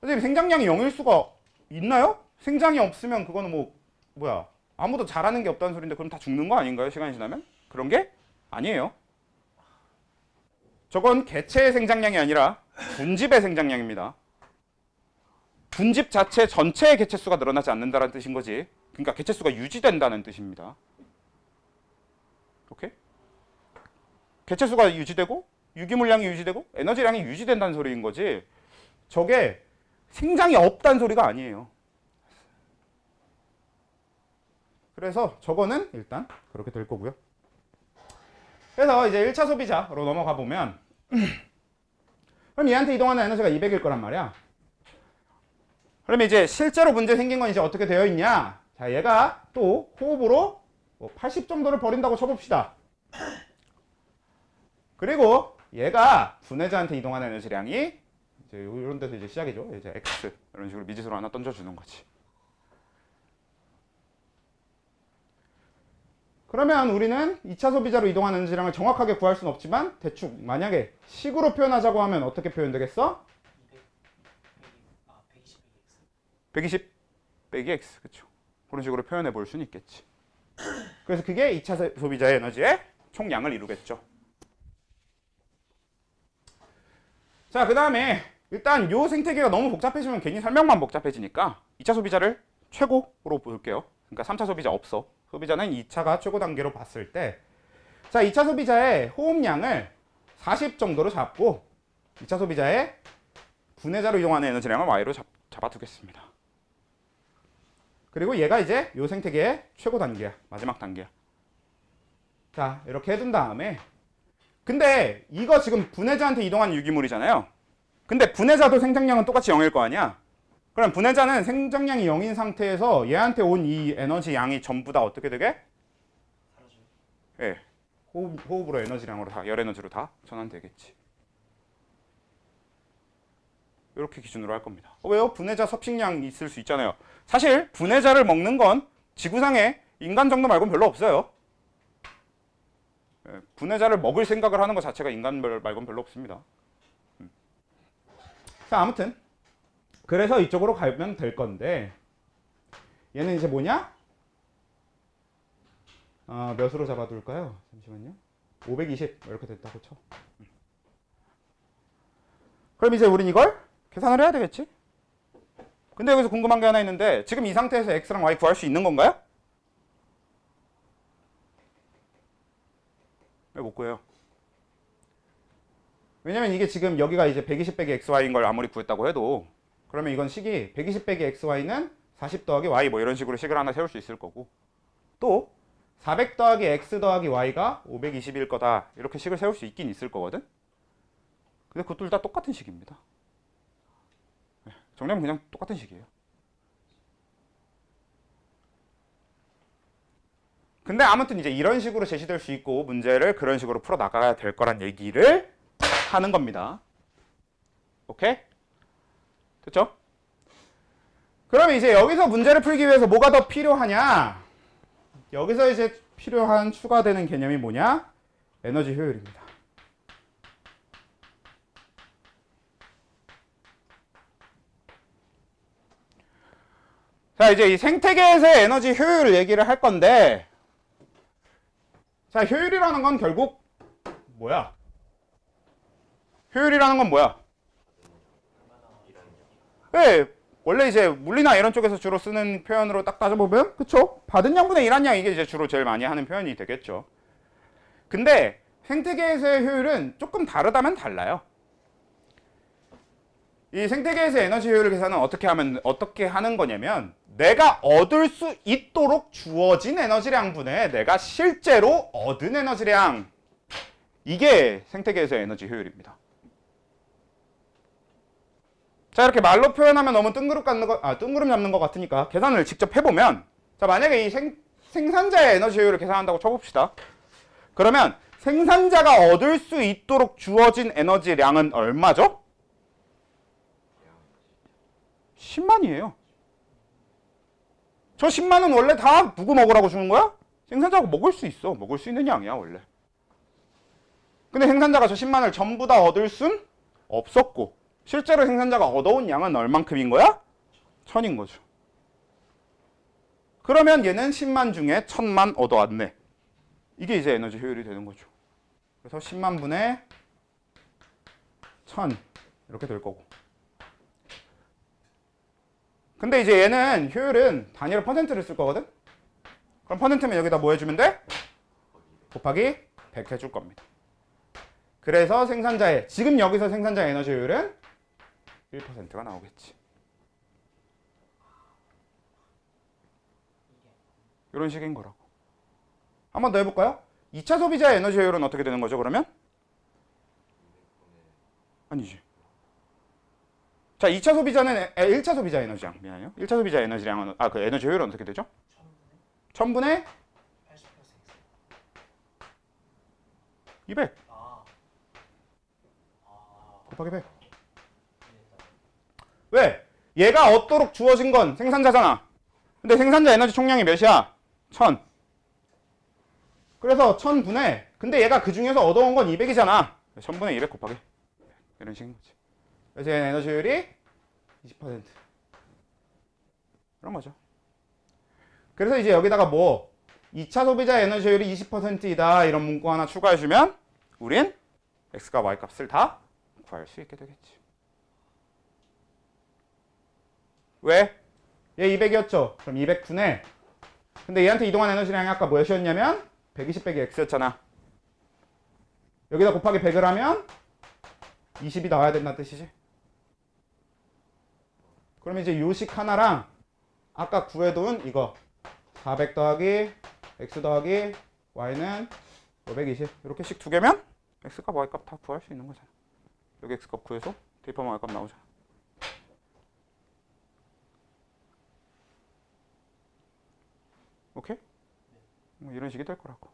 선생님 생장량이 0일 수가 있나요? 생장이 없으면 그거는 뭐야 아무도 잘하는 게 없다는 소리인데 그럼 다 죽는 거 아닌가요? 시간이 지나면? 그런 게 아니에요. 저건 개체의 생장량이 아니라 군집의 생장량입니다. 군집 자체 전체의 개체수가 늘어나지 않는다는 뜻인 거지. 그러니까 개체수가 유지된다는 뜻입니다. 오케이? 개체수가 유지되고 유기물량이 유지되고 에너지량이 유지된다는 소리인 거지. 저게 생장이 없다는 소리가 아니에요. 그래서 저거는 일단 그렇게 될 거고요. 그래서 이제 1차 소비자로 넘어가 보면 그럼 얘한테 이동하는 에너지가 200일 거란 말이야. 그러면 이제 실제로 문제 생긴 건 이제 어떻게 되어 있냐? 자, 얘가 또 호흡으로 80 정도를 버린다고 쳐봅시다. 그리고 얘가 분해자한테 이동하는 에너지량이 이제 이런 데서 이제 시작이죠. 이제 X 이런 식으로 미지수로 하나 던져주는 거지. 그러면 우리는 2차 소비자로 이동하는 에너지량을 정확하게 구할 수는 없지만 대충 만약에 식으로 표현하자고 하면 어떻게 표현되겠어? 120 빼기 X. 그렇죠. 그런 식으로 표현해 볼 수는 있겠지. 그래서 그게 2차 소비자의 에너지의 총량을 이루겠죠. 자, 그 다음에 일단 요 생태계가 너무 복잡해지면 괜히 설명만 복잡해지니까 2차 소비자를 최고로 볼게요. 그러니까 3차 소비자 없어. 소비자는 2차가 최고 단계로 봤을 때 자, 2차 소비자의 호흡량을 40 정도로 잡고 2차 소비자의 분해자로 이동하는 에너지량을 Y로 잡아두겠습니다. 그리고 얘가 이제 요 생태계의 최고 단계야. 마지막 단계야. 자, 이렇게 해둔 다음에 근데 이거 지금 분해자한테 이동한 유기물이잖아요. 근데 분해자도 생성량은 똑같이 0일 거 아니야. 그럼 분해자는 생성량이 0인 상태에서 얘한테 온 이 에너지 양이 전부 다 어떻게 되게? 사라져요. 예. 호흡으로 에너지량으로 다, 열 에너지로 다 전환되겠지. 이렇게 기준으로 할 겁니다. 왜요? 분해자 섭식량 있을 수 있잖아요. 사실 분해자를 먹는 건 지구상에 인간 정도 말고는 별로 없어요. 예, 분해자를 먹을 생각을 하는 것 자체가 인간 말고는 별로 없습니다. 자, 아무튼 그래서 이쪽으로 가면 될 건데 얘는 이제 뭐냐? 몇으로 잡아둘까요? 잠시만요. 520 이렇게 됐다고 쳐. 그럼 이제 우린 이걸 계산을 해야 되겠지? 근데 여기서 궁금한 게 하나 있는데 지금 이 상태에서 x랑 y 구할 수 있는 건가요? 왜 못 구해요? 왜냐면 이게 지금 여기가 이제 120 빼기 xy인 걸 아무리 구했다고 해도 그러면 이건 식이 120 빼기 xy는 40 더하기 y 뭐 이런 식으로 식을 하나 세울 수 있을 거고 또 400 더하기 x 더하기 y가 520일 거다 이렇게 식을 세울 수 있긴 있을 거거든. 근데 그것도 다 똑같은 식입니다. 정리하면 그냥 똑같은 식이에요. 근데 아무튼 이제 이런 식으로 제시될 수 있고 문제를 그런 식으로 풀어 나가야 될 거란 얘기를 하는 겁니다. 오케이? 됐죠? 그럼 이제 여기서 문제를 풀기 위해서 뭐가 더 필요하냐? 여기서 이제 필요한 추가되는 개념이 뭐냐? 에너지 효율입니다. 자, 이제 이 생태계에서의 에너지 효율 얘기를 할 건데 자, 효율이라는 건 결국 뭐야? 효율이라는 건 뭐야? 네, 원래 이제 물리나 이런 쪽에서 주로 쓰는 표현으로 딱 따져보면 그쵸? 받은 양분의 일한 양 이게 이제 주로 제일 많이 하는 표현이 되겠죠. 근데 생태계에서의 효율은 조금 다르다면 달라요. 이 생태계에서 에너지 효율을 계산은 어떻게 하는 거냐면 내가 얻을 수 있도록 주어진 에너지량분의 내가 실제로 얻은 에너지량 이게 생태계에서의 에너지 효율입니다. 자, 이렇게 말로 표현하면 너무 뜬구름 잡는 것 같으니까 계산을 직접 해보면 자, 만약에 이 생산자의 에너지 효율을 계산한다고 쳐봅시다. 그러면 생산자가 얻을 수 있도록 주어진 에너지량은 얼마죠? 10만이에요. 저 10만은 원래 다 누구 먹으라고 주는 거야? 생산자가 먹을 수 있어. 먹을 수 있는 양이야 원래. 근데 생산자가 저 10만을 전부 다 얻을 순 없었고 실제로 생산자가 얻어온 양은 얼만큼인 거야? 1000인 거죠. 그러면 얘는 10만 중에 1000만 얻어왔네. 이게 이제 에너지 효율이 되는 거죠. 그래서 10만 분의 1000 이렇게 될 거고. 근데 이제 얘는 효율은 단위로 퍼센트를 쓸 거거든? 그럼 퍼센트면 여기다 뭐 해주면 돼? 곱하기 100 해줄 겁니다. 그래서 생산자의, 지금 여기서 생산자의 에너지 효율은 1%가 나오겠지. 이런 식인 거라고. 한 번 더 해볼까요? 2차 소비자의 에너지 효율은 어떻게 되는 거죠, 그러면? 아니지. 자, 2차 소비자는 1차 소비자 에너지량 미안해요. 1차 소비자 에너지량은 그 에너지 효율은 어떻게 되죠? 1000분의 80 플러스 X. 200 아. 곱하기 100. 왜? 얘가 얻도록 주어진 건 생산자잖아. 근데 생산자 에너지 총량이 몇이야? 1000. 그래서 1000분의 근데 얘가 그 중에서 얻어온 건 200이잖아. 1000분의 200 곱하기 100. 이런 식인 거지. 그래서 얘는 에너지 효율이 20%. 그런 거죠. 그래서 이제 여기다가 뭐 2차 소비자 에너지 효율이 20%이다 이런 문구 하나 추가해주면 우린 x과 y 값을 다 구할 수 있게 되겠지. 왜? 얘 200이었죠? 그럼 200분의 근데 얘한테 이동한 에너지량이 아까 뭐였냐면 120 빼기 x였잖아. 여기다 곱하기 100을 하면 20이 나와야 된다는 뜻이지. 그럼 이제 요식 하나랑 아까 구해둔 이거 400 더하기 x 더하기 y는 520 이렇게 식 두 개면 x값, y값 다 구할 수 있는 거잖아. 여기 x값 구해서 대입하면 y값 나오잖아. 오케이? 뭐 이런 식이 될 거라고.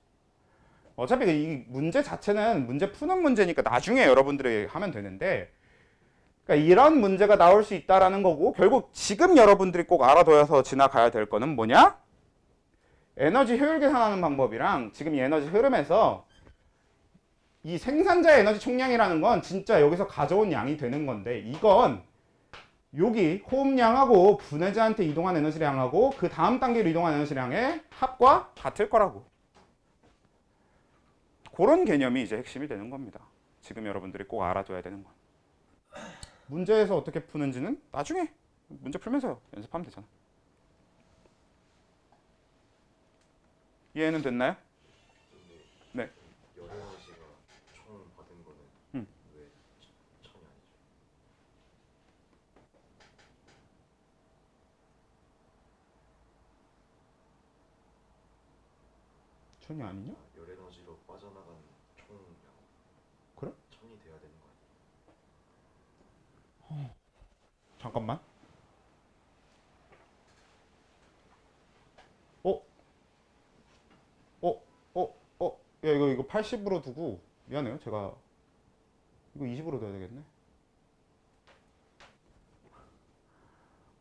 어차피 이 문제 자체는 문제 푸는 문제니까 나중에 여러분들이 하면 되는데, 그러니까 이런 문제가 나올 수 있다라는 거고, 결국 지금 여러분들이 꼭 알아둬서 지나가야 될 거는 뭐냐? 에너지 효율 계산하는 방법이랑 지금 이 에너지 흐름에서 이 생산자의 에너지 총량이라는 건 진짜 여기서 가져온 양이 되는 건데, 이건 여기 호흡량하고 분해자한테 이동한 에너지량하고 그 다음 단계로 이동한 에너지량의 합과 같을 거라고. 그런 개념이 이제 핵심이 되는 겁니다. 지금 여러분들이 꼭 알아둬야 되는 건. 문제에서 어떻게 푸는지는 나중에 문제 풀면서 연습하면 되잖아. 이해는 됐나요? 네. 열에너지가 총 받은 거는 왜 천이 아니죠? 천이 아니냐? 열에너지로 빠져나간 총량 그래? 천이 돼야 되는 거 아니에요? 잠깐만. 야, 이거 80으로 두고, 미안해요. 제가, 이거 20으로 둬야 되겠네.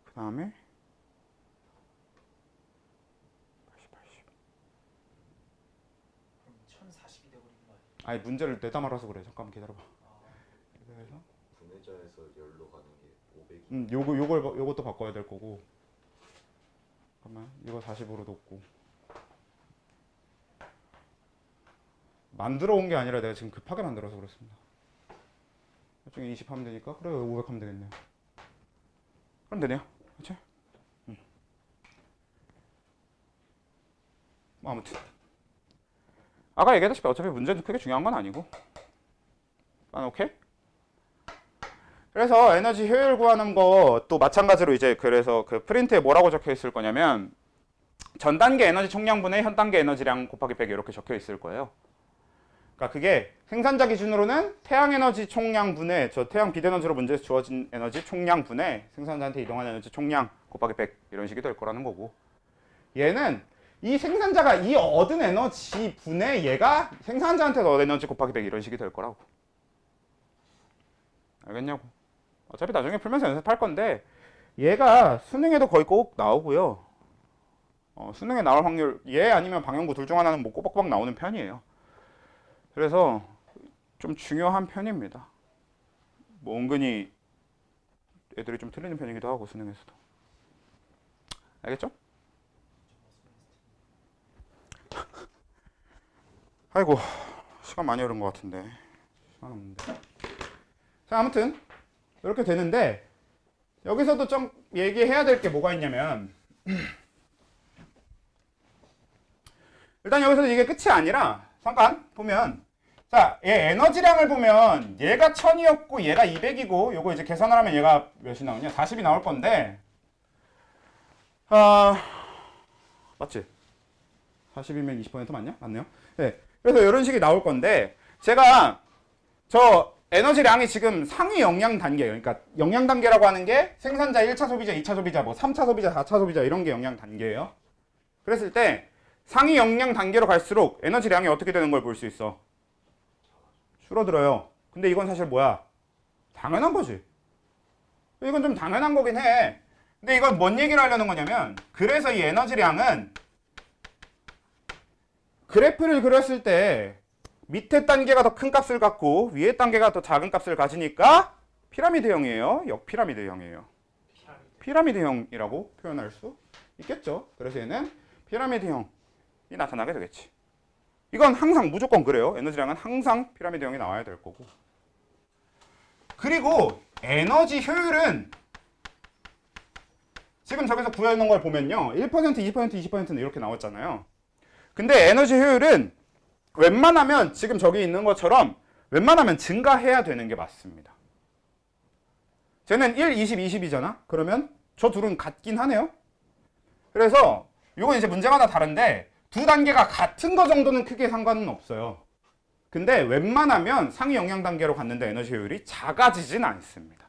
그 다음에, 80. 그럼 1040이 돼버리는 거 아니에요? 아니, 문제를 내다 말아서 그래. 잠깐만 기다려봐. 그래서, 분해자에서 열로 가는 게 500이 요것도 바꿔야 될 거고. 잠깐만, 이거 40으로 놓고. 만들어 온 게 아니라 내가 지금 급하게 만들어서 그렇습니다. 나중에 20 하면 되니까, 그래, 500 하면 되겠네요. 그럼 되네요. 그렇지? 뭐 아무튼 아까 얘기했다시피 어차피 문제는 크게 중요한 건 아니고. 오케이? 그래서 에너지 효율 구하는 거 또 마찬가지로 이제 그래서 그 프린트에 뭐라고 적혀 있을 거냐면 전 단계 에너지 총량분의 현 단계 에너지량 곱하기 100 이렇게 적혀 있을 거예요. 그러니까 그게 생산자 기준으로는 태양 에너지 총량 분의 저 태양 비대에너지로 문제에서 주어진 에너지 총량 분의 생산자한테 이동한 에너지 총량 곱하기 100 이런 식이 될 거라는 거고, 얘는 이 생산자가 이 얻은 에너지 분의 얘가 생산자한테 얻은 에너지 곱하기 100 이런 식이 될 거라고. 알겠냐고. 어차피 나중에 풀면서 연습할 건데 얘가 수능에도 거의 꼭 나오고요. 수능에 나올 확률 얘 아니면 방영구 둘 중 하나는 뭐 꼬박꼬박 나오는 편이에요. 그래서 좀 중요한 편입니다. 뭐 은근히 애들이 좀 틀리는 편이기도 하고 수능에서도. 알겠죠? 아이고 시간 많이 흐른 것 같은데 시간 없는데. 자 아무튼 이렇게 되는데 여기서도 좀 얘기해야 될 게 뭐가 있냐면 일단 여기서 이게 끝이 아니라 잠깐 보면 자, 얘 에너지량을 보면 얘가 1000이었고 얘가 200이고 요거 이제 계산을 하면 얘가 몇이 나오냐? 40이 나올 건데 맞지? 40이면 20% 맞냐? 맞네요. 네. 그래서 이런 식이 나올 건데 제가 저 에너지량이 지금 상위 영양 단계예요. 그러니까 영양 단계라고 하는 게 생산자 1차 소비자, 2차 소비자, 뭐 3차 소비자, 4차 소비자 이런 게 영양 단계예요. 그랬을 때 상위 영양 단계로 갈수록 에너지량이 어떻게 되는 걸 볼 수 있어? 줄어들어요. 근데 이건 사실 뭐야? 당연한 거지. 이건 좀 당연한 거긴 해. 근데 이건 뭔 얘기를 하려는 거냐면 그래서 이 에너지량은 그래프를 그렸을 때 밑에 단계가 더 큰 값을 갖고 위에 단계가 더 작은 값을 가지니까 피라미드형이에요. 역피라미드형이에요. 피라미드형이라고 표현할 수 있겠죠. 그래서 얘는 피라미드형이 나타나게 되겠지. 이건 항상 무조건 그래요. 에너지량은 항상 피라미드형이 나와야 될 거고. 그리고 에너지 효율은 지금 저기서 구해놓은 걸 보면요. 1%, 2%, 20%는 이렇게 나왔잖아요. 근데 에너지 효율은 웬만하면 지금 저기 있는 것처럼 웬만하면 증가해야 되는 게 맞습니다. 쟤는 1, 20, 20이잖아? 그러면 저 둘은 같긴 하네요. 그래서 이건 이제 문제마다 다른데 두 단계가 같은 거 정도는 크게 상관은 없어요. 근데 웬만하면 상위 영향 단계로 갔는데 에너지 효율이 작아지진 않습니다.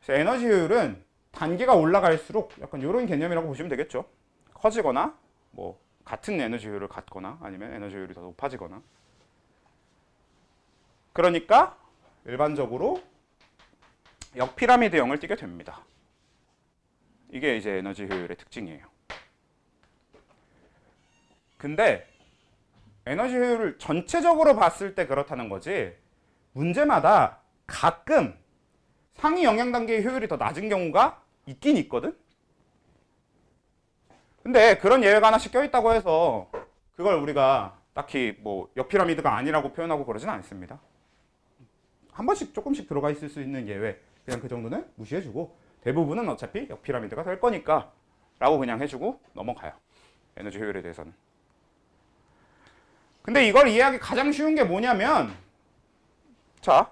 그래서 에너지 효율은 단계가 올라갈수록 약간 이런 개념이라고 보시면 되겠죠. 커지거나 뭐 같은 에너지 효율을 갖거나 아니면 에너지 효율이 더 높아지거나. 그러니까 일반적으로 역피라미드형을 띠게 됩니다. 이게 이제 에너지 효율의 특징이에요. 근데 에너지 효율을 전체적으로 봤을 때 그렇다는 거지, 문제마다 가끔 상위 영향 단계의 효율이 더 낮은 경우가 있긴 있거든? 근데 그런 예외가 하나씩 껴있다고 해서 그걸 우리가 딱히 뭐 역피라미드가 아니라고 표현하고 그러진 않습니다. 한 번씩 조금씩 들어가 있을 수 있는 예외, 그냥 그 정도는 무시해주고 대부분은 어차피 역피라미드가 될 거니까 라고 그냥 해주고 넘어가요. 에너지 효율에 대해서는. 근데 이걸 이해하기 가장 쉬운 게 뭐냐면, 자,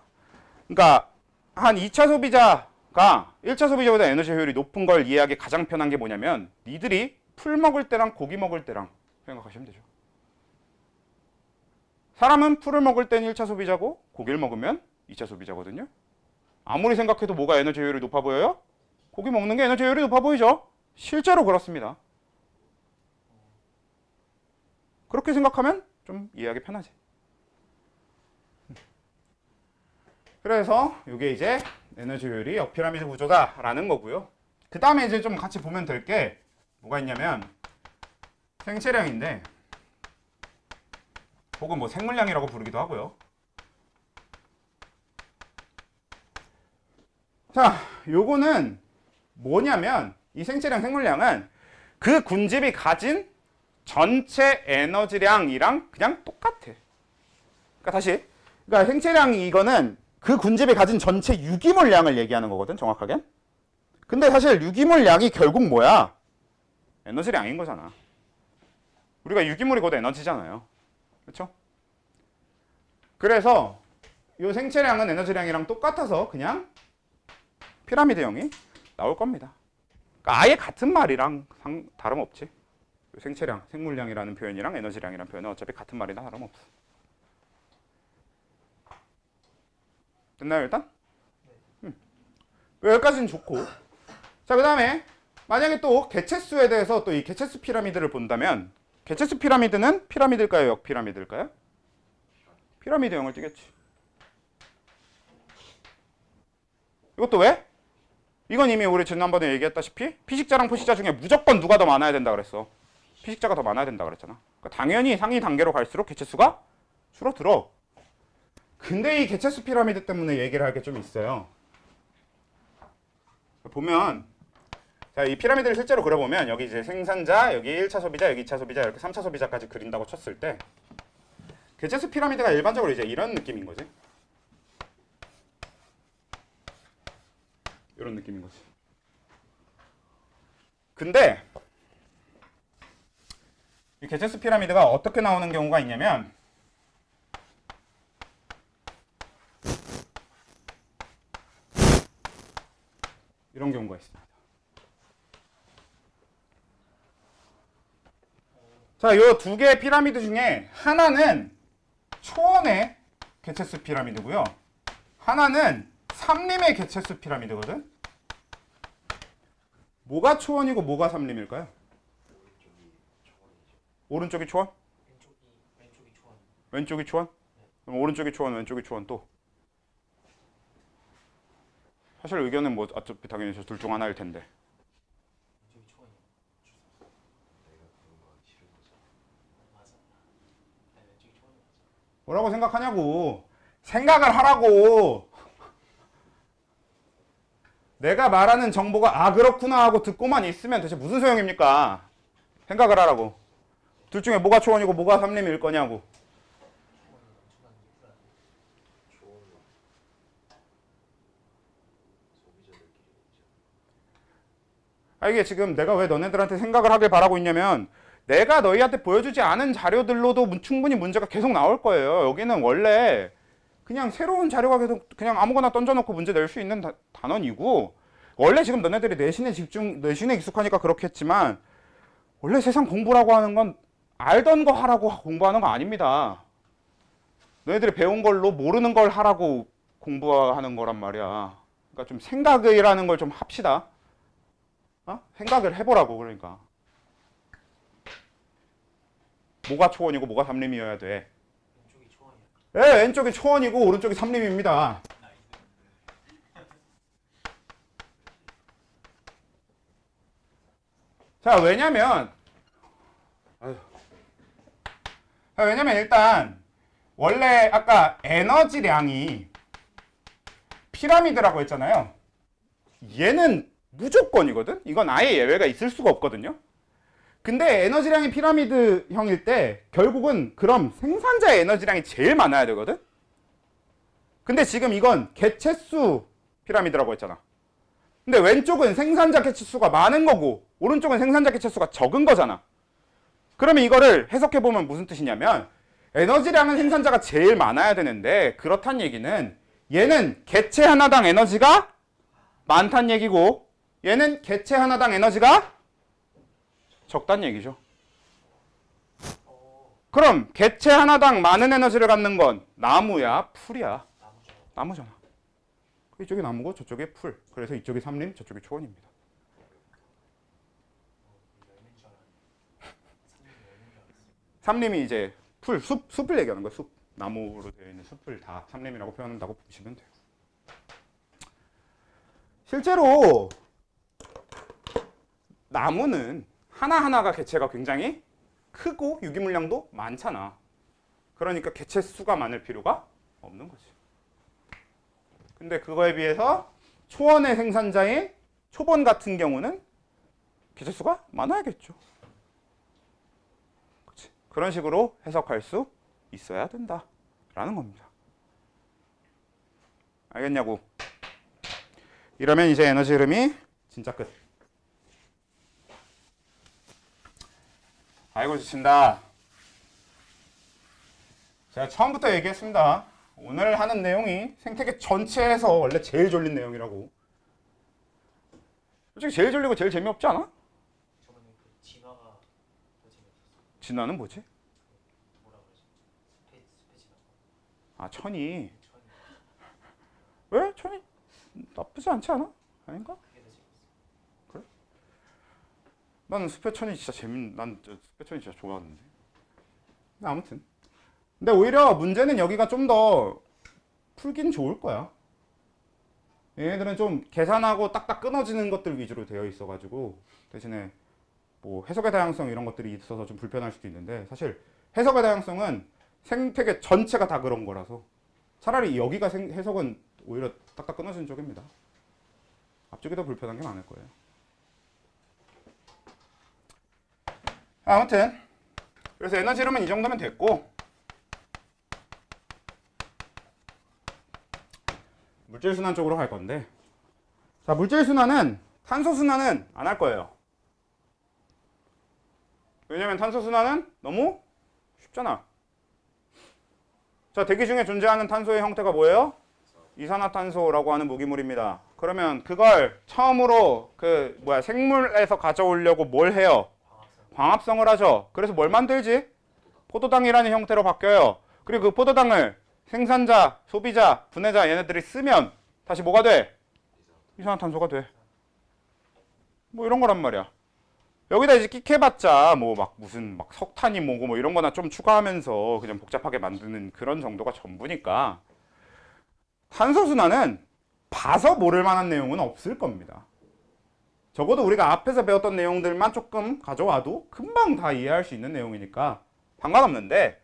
그러니까 한 2차 소비자가 1차 소비자보다 에너지 효율이 높은 걸 이해하기 가장 편한 게 뭐냐면, 니들이 풀 먹을 때랑 고기 먹을 때랑 생각하시면 되죠. 사람은 풀을 먹을 때는 1차 소비자고 고기를 먹으면 2차 소비자거든요. 아무리 생각해도 뭐가 에너지 효율이 높아 보여요? 고기 먹는 게 에너지 효율이 높아 보이죠? 실제로 그렇습니다. 그렇게 생각하면 좀 이해하기 편하지. 그래서 이게 이제 에너지 효율이 역피라미드 구조다라는 거고요. 그 다음에 이제 좀 같이 보면 될 게 뭐가 있냐면 생체량인데, 혹은 뭐 생물량이라고 부르기도 하고요. 자, 요거는 뭐냐면 이 생체량, 생물량은 그 군집이 가진 전체 에너지량이랑 그냥 똑같아. 그러니까 다시, 그러니까 생체량이 이거는 그 군집이 가진 전체 유기물량을 얘기하는 거거든, 정확하게. 근데 사실 유기물량이 결국 뭐야? 에너지량인 거잖아. 우리가 유기물이 곧 에너지잖아요. 그렇죠? 그래서 이 생체량은 에너지량이랑 똑같아서 그냥 피라미드형이 나올 겁니다. 그러니까 아예 같은 말이랑 다름없지. 생체량, 생물량이라는 표현이랑 에너지량이라는 표현은 어차피 같은 말이나 다름없어. 됐나요, 일단? 여기까지는 좋고. 자, 그 다음에 만약에 또 개체수에 대해서 또 이 개체수 피라미드를 본다면, 개체수 피라미드는 피라미드일까요, 역피라미드일까요? 피라미드형을 띠겠지. 이것도 왜? 이건 이미 우리 지난번에 얘기했다시피 피식자랑 포식자 중에 무조건 누가 더 많아야 된다 그랬어. 피식자가 더 많아야 된다 그랬잖아. 그러니까 당연히 상위 단계로 갈수록 개체수가 줄어들어. 근데 이 개체수 피라미드 때문에 얘기를 할 게 좀 있어요. 보면, 자, 이 피라미드를 실제로 그려보면 여기 이제 생산자, 여기 1차 소비자, 여기 2차 소비자, 이렇게 3차 소비자까지 그린다고 쳤을 때 개체수 피라미드가 일반적으로 이제 이런 느낌인 거지. 이런 느낌인 거지. 근데 이 개체수 피라미드가 어떻게 나오는 경우가 있냐면, 이런 경우가 있습니다. 자, 이 두 개의 피라미드 중에 하나는 초원의 개체수 피라미드고요. 하나는 삼림의 개체수 피라미드거든. 뭐가 초원이고 뭐가 삼림일까요? 오른쪽이 초원? 왼쪽이 초원. 왼쪽이 초원? 그럼 오른쪽이 초원, 왼쪽이 초원 또. 사실 의견은 뭐 어차피 당연히 저 둘 중 하나일 텐데. 왼쪽이 초원이요. 내가 그런 거 하기 싫은 거죠. 맞아. 아니, 왼쪽이 초원이 맞아. 뭐라고 생각하냐고. 생각을 하라고. 내가 말하는 정보가 아 그렇구나 하고 듣고만 있으면 대체 무슨 소용입니까? 생각을 하라고. 둘 중에 뭐가 초원이고 뭐가 삼림일 거냐고. 초원은 소비자들끼리 있죠. 아, 이게 지금 내가 왜 너네들한테 생각을 하길 바라고 있냐면, 내가 너희한테 보여주지 않은 자료들로도 충분히 문제가 계속 나올 거예요. 여기는 원래 그냥 새로운 자료가 계속 그냥 아무거나 던져놓고 문제 낼 수 있는 단원이고, 원래 지금 너네들이 내신에 익숙하니까 그렇겠지만, 원래 세상 공부라고 하는 건 알던 거 하라고 공부하는 거 아닙니다. 너희들이 배운 걸로 모르는 걸 하라고 공부하는 거란 말이야. 그러니까 좀 생각이라는 걸 좀 합시다. 생각을 해보라고. 그러니까 뭐가 초원이고 뭐가 삼림이어야 돼. 왼쪽이 초원이야. 네, 왼쪽이 초원이고 오른쪽이 삼림입니다. 자, 왜냐면 일단 원래 아까 에너지량이 피라미드라고 했잖아요. 얘는 무조건이거든. 이건 아예 예외가 있을 수가 없거든요. 근데 에너지량이 피라미드형일 때 결국은 그럼 생산자의 에너지량이 제일 많아야 되거든. 근데 지금 이건 개체수 피라미드라고 했잖아. 근데 왼쪽은 생산자 개체수가 많은 거고 오른쪽은 생산자 개체수가 적은 거잖아. 그러면 이거를 해석해보면 무슨 뜻이냐면 에너지량은 생산자가 제일 많아야 되는데 그렇단 얘기는 얘는 개체 하나당 에너지가 많단 얘기고 얘는 개체 하나당 에너지가 적단 얘기죠. 그럼 개체 하나당 많은 에너지를 갖는 건 나무야, 풀이야? 나무잖아. 이쪽이 나무고 저쪽이 풀. 그래서 이쪽이 삼림, 저쪽이 초원입니다. 삼림이 이제 풀, 숲을 얘기하는 거야. 숲. 나무로 되어 있는 숲을 다 삼림이라고 표현한다고 보시면 돼요. 실제로 나무는 하나하나가 개체가 굉장히 크고 유기물량도 많잖아. 그러니까 개체 수가 많을 필요가 없는 거지. 근데 그거에 비해서 초원의 생산자인 초본 같은 경우는 개체 수가 많아야겠죠. 그치? 그런 식으로 해석할 수 있어야 된다라는 겁니다. 알겠냐고? 이러면 이제 에너지 흐름이 진짜 끝. 알고 지친다. 제가 처음부터 얘기했습니다. 오늘 하는 내용이 생태계 전체에서 원래 제일 졸린 내용이라고. 솔직히 제일 졸리고 제일 재미없지 않아? 저번에 그 진화가 더 재밌었어. 진화는 뭐지? 뭐라 그러지? 스페 진화. 아, 천이. 천이. 왜? 천이 나쁘지 않지 않아? 아닌가? 그게 더 재밌어. 그래? 나는 스페천이 진짜 난 스페천이 진짜 좋아하는데. 아무튼. 근데 오히려 문제는 여기가 좀 더 풀긴 좋을 거야. 얘네들은 좀 계산하고 딱딱 끊어지는 것들 위주로 되어 있어가지고 대신에 뭐 해석의 다양성 이런 것들이 있어서 좀 불편할 수도 있는데 사실 해석의 다양성은 생태계 전체가 다 그런 거라서 차라리 여기가 해석은 오히려 딱딱 끊어지는 쪽입니다. 앞쪽이 더 불편한 게 많을 거예요. 아무튼 그래서 에너지 흐름은 이 정도면 됐고 물질순환 쪽으로 갈 건데 자 물질순환은 탄소순환은 안 할 거예요. 왜냐면 탄소순환은 너무 쉽잖아. 자 대기 중에 존재하는 탄소의 형태가 뭐예요? 이산화탄소라고 하는 무기물입니다. 그러면 그걸 처음으로 생물에서 가져오려고 뭘 해요? 광합성을 하죠. 그래서 뭘 만들지? 포도당이라는 형태로 바뀌어요. 그리고 그 포도당을 생산자, 소비자, 분해자 얘네들이 쓰면 다시 뭐가 돼? 이산화탄소가 돼. 뭐 이런 거란 말이야. 여기다 이제 끽해봤자 뭐 막 무슨 막 석탄이 뭐고 뭐 이런 거나 좀 추가하면서 그냥 복잡하게 만드는 그런 정도가 전부니까 탄소순환은 봐서 모를 만한 내용은 없을 겁니다. 적어도 우리가 앞에서 배웠던 내용들만 조금 가져와도 금방 다 이해할 수 있는 내용이니까 상관없는데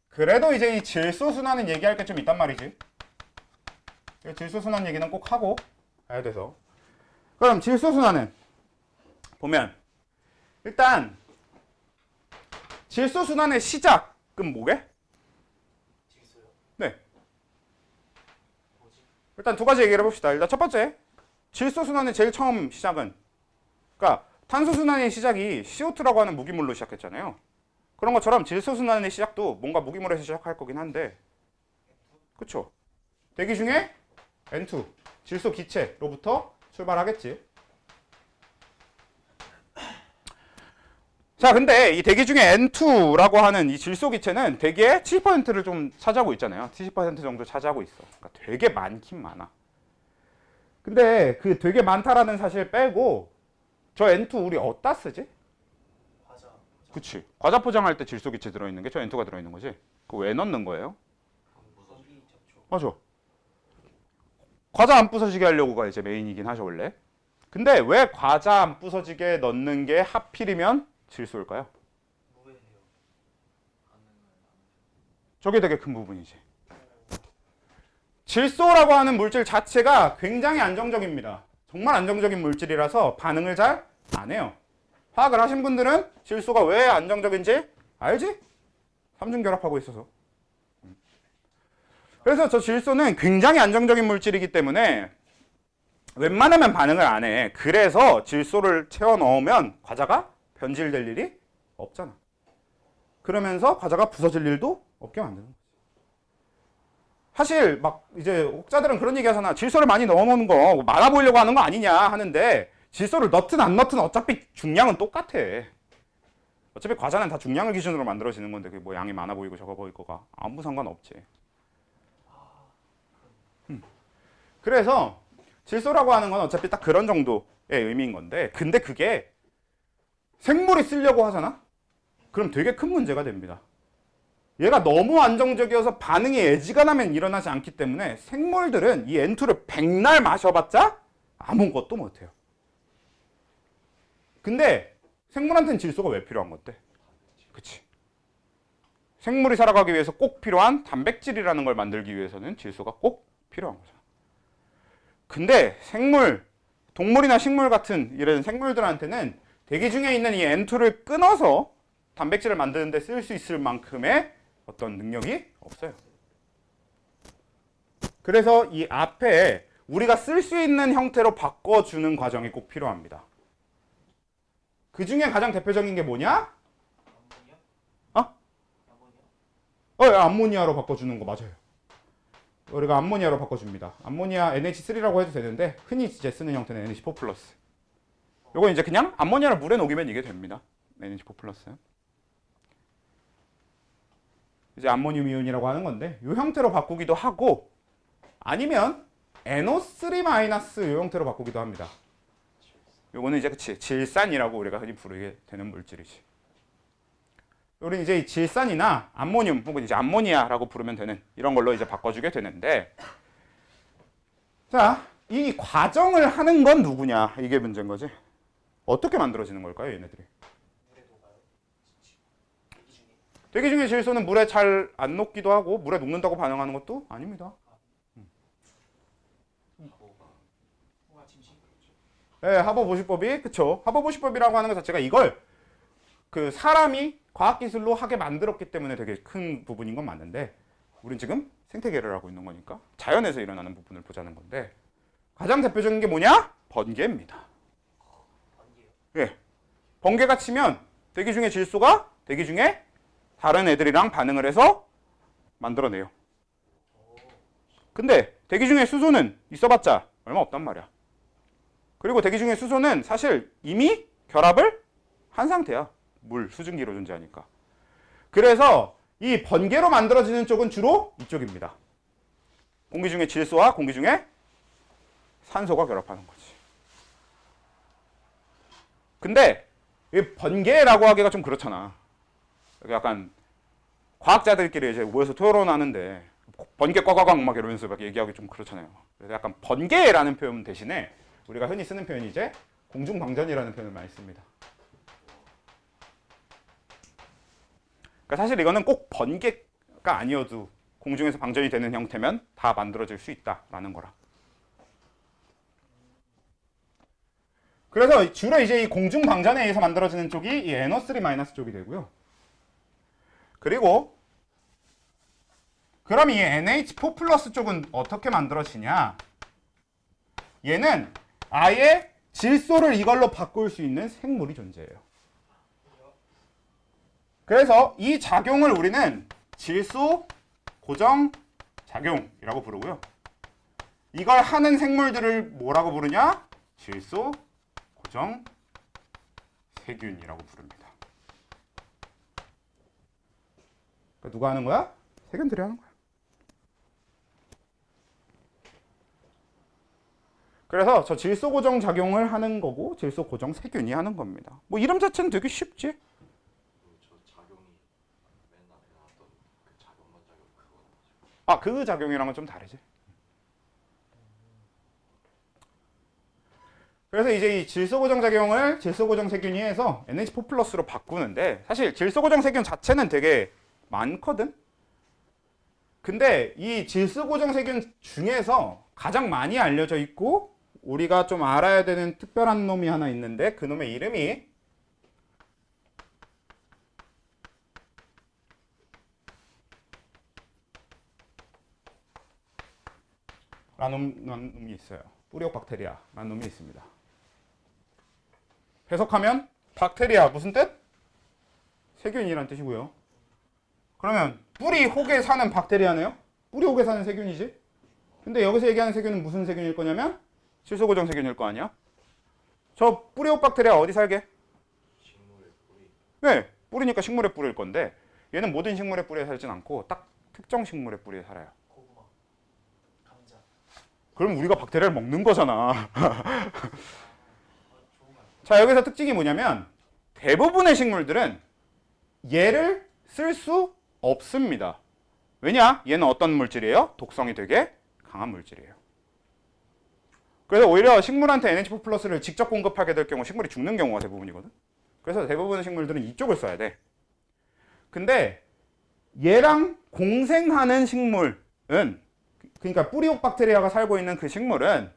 그래도 이제 이 질소순환은 얘기할 게 좀 있단 말이지. 질소순환 얘기는 꼭 하고 가야 돼서. 그럼 질소순환은 보면 일단 질소순환의 시작은 뭐게? 질소요? 네. 뭐지? 일단 두 가지 얘기를 해봅시다. 일단 첫 번째 질소순환의 제일 처음 시작은 그러니까 탄소순환의 시작이 CO2라고 하는 무기물로 시작했잖아요. 그런 것처럼 질소순환의 시작도 뭔가 무기물에서 시작할 거긴 한데 그쵸? 대기 중에 N2 질소 기체로부터 출발하겠지. 자, 근데 이 대기 중에 N2라고 하는 이 질소 기체는 대기의 70%를 좀 차지하고 있잖아요. 70% 정도 차지하고 있어. 그러니까 되게 많긴 많아. 근데 그 되게 많다라는 사실 빼고 저 N2 우리 어디다 쓰지? 과자. 그치. 과자 포장할 때 질소 기체 들어있는 게 저 N2가 들어있는 거지. 그거 왜 넣는 거예요? 공기 접촉. 맞아. 과자 안 부서지게 하려고가 이제 메인이긴 하죠, 원래. 근데 왜 과자 안 부서지게 넣는 게 하필이면 질소일까요? 무해해요. 저게 되게 큰 부분이지. 질소라고 하는 물질 자체가 굉장히 안정적입니다. 정말 안정적인 물질이라서 반응을 잘 안 해요. 화학을 하신 분들은 질소가 왜 안정적인지 알지? 삼중결합하고 있어서. 그래서 저 질소는 굉장히 안정적인 물질이기 때문에 웬만하면 반응을 안 해. 그래서 질소를 채워 넣으면 과자가 변질될 일이 없잖아. 그러면서 과자가 부서질 일도 없게 만드는 거지. 사실 막 이제 혹자들은 그런 얘기 하잖아. 질소를 많이 넣어놓는 거 많아 보이려고 하는 거 아니냐 하는데 질소를 넣든 안 넣든 어차피 중량은 똑같아. 어차피 과자는 다 중량을 기준으로 만들어지는 건데 그게 뭐 양이 많아 보이고 적어 보일 거가 아무 상관없지. 그래서 질소라고 하는 건 어차피 딱 그런 정도의 의미인 건데 근데 그게 생물이 쓰려고 하잖아? 그럼 되게 큰 문제가 됩니다. 얘가 너무 안정적이어서 반응이 애지간하면 일어나지 않기 때문에 생물들은 이 N2를 백날 마셔봤자 아무것도 못해요. 근데 생물한테는 질소가 왜 필요한 건데? 그치? 생물이 살아가기 위해서 꼭 필요한 단백질이라는 걸 만들기 위해서는 질소가 꼭 필요한 거죠. 근데 생물, 동물이나 식물 같은 이런 생물들한테는 대기 중에 있는 이 N2를 끊어서 단백질을 만드는 데 쓸 수 있을 만큼의 어떤 능력이 없어요. 그래서 이 앞에 우리가 쓸 수 있는 형태로 바꿔주는 과정이 꼭 필요합니다. 그 중에 가장 대표적인 게 뭐냐? 암모니아? 암모니아? 암모니아로 바꿔주는 거 맞아요. 우리가 암모니아로 바꿔줍니다. 암모니아 NH3라고 해도 되는데 흔히 이제 쓰는 형태는 NH4+. 요거 이제 그냥 암모니아를 물에 녹이면 이게 됩니다. NH4+. 이제 암모늄 이온이라고 하는 건데 이 형태로 바꾸기도 하고 아니면 NO3- 이 형태로 바꾸기도 합니다. 요거는 이제 그치 질산이라고 우리가 흔히 부르게 되는 물질이지. 우리는 이제 이 질산이나 암모늄 혹은 이제 암모니아라고 부르면 되는 이런 걸로 이제 바꿔주게 되는데 자, 이 과정을 하는 건 누구냐 이게 문제인 거지. 어떻게 만들어지는 걸까요, 얘네들이? 물에 녹아요? 대기 중에? 대기 중에 질소는 물에 잘 안 녹기도 하고 물에 녹는다고 반응하는 것도 아닙니다. 통화 침식? 네, 하버보시법이 그쵸. 하버보시법이라고 하는 것 자체가 이걸 그 사람이 과학기술로 하게 만들었기 때문에 되게 큰 부분인 건 맞는데 우린 지금 생태계를 하고 있는 거니까 자연에서 일어나는 부분을 보자는 건데 가장 대표적인 게 뭐냐? 번개입니다. 번개요? 예, 번개가 치면 대기 중에 질소가 대기 중에 다른 애들이랑 반응을 해서 만들어내요. 근데 대기 중에 수소는 있어봤자 얼마 없단 말이야. 그리고 대기 중에 수소는 사실 이미 결합을 한 상태야. 물, 수증기로 존재하니까. 그래서 이 번개로 만들어지는 쪽은 주로 이쪽입니다. 공기 중에 질소와 공기 중에 산소가 결합하는 거지. 근데 이 번개라고 하기가 좀 그렇잖아. 약간 과학자들끼리 이제 모여서 토론하는데 번개 꽉꽉꽉 막 이러면서 막 얘기하기 좀 그렇잖아요. 그래서 약간 번개라는 표현 대신에 우리가 흔히 쓰는 표현이 이제 공중방전이라는 표현을 많이 씁니다. 그러니까 사실 이거는 꼭 번개가 아니어도 공중에서 방전이 되는 형태면 다 만들어질 수 있다라는 거라. 그래서 주로 이제 이 공중방전에 의해서 만들어지는 쪽이 이 NO3- 쪽이 되고요. 그리고 그럼 이 NH4+ 쪽은 어떻게 만들어지냐? 얘는 아예 질소를 이걸로 바꿀 수 있는 생물이 존재해요. 그래서 이 작용을 우리는 질소 고정 작용이라고 부르고요. 이걸 하는 생물들을 뭐라고 부르냐? 질소 고정 세균이라고 부릅니다. 그러니까 누가 하는 거야? 세균들이 하는 거야. 그래서 저 질소 고정 작용을 하는 거고 질소 고정 세균이 하는 겁니다. 뭐 이름 자체는 되게 쉽지? 저 작용이 맨날 해놨던 그 작용만 작용 그거는 아니죠. 아, 그 작용이랑은 좀 다르지. 그래서 이제 이 질소 고정 작용을 질소 고정 세균이 해서 NH4+로 바꾸는데 사실 질소 고정 세균 자체는 되게 많거든. 근데 이 질소 고정 세균 중에서 가장 많이 알려져 있고 우리가 좀 알아야 되는 특별한 놈이 하나 있는데 그 놈의 이름이 라는 놈이 있어요. 뿌리옥박테리아라는 놈이 있습니다. 해석하면 박테리아 무슨 뜻? 세균이란 뜻이고요. 그러면 뿌리 혹에 사는 박테리아네요. 뿌리 혹에 사는 세균이지. 근데 여기서 얘기하는 세균은 무슨 세균일 거냐면 질소 고정 세균일 거 아니야? 저 뿌리 혹 박테리아 어디 살게? 식물의 뿌리. 네, 뿌리니까 식물의 뿌리일 건데 얘는 모든 식물의 뿌리에 살진 않고 딱 특정 식물의 뿌리에 살아요. 고구마, 감자. 그럼 우리가 박테리아를 먹는 거잖아. 좋은 거 아니에요? 자, 여기서 특징이 뭐냐면 대부분의 식물들은 얘를 쓸 수 없습니다. 왜냐? 얘는 어떤 물질이에요? 독성이 되게 강한 물질이에요. 그래서 오히려 식물한테 NH4+를 직접 공급하게 될 경우 식물이 죽는 경우가 대부분이거든. 그래서 대부분의 식물들은 이쪽을 써야 돼. 근데 얘랑 공생하는 식물은 그러니까 뿌리옥 박테리아가 살고 있는 그 식물은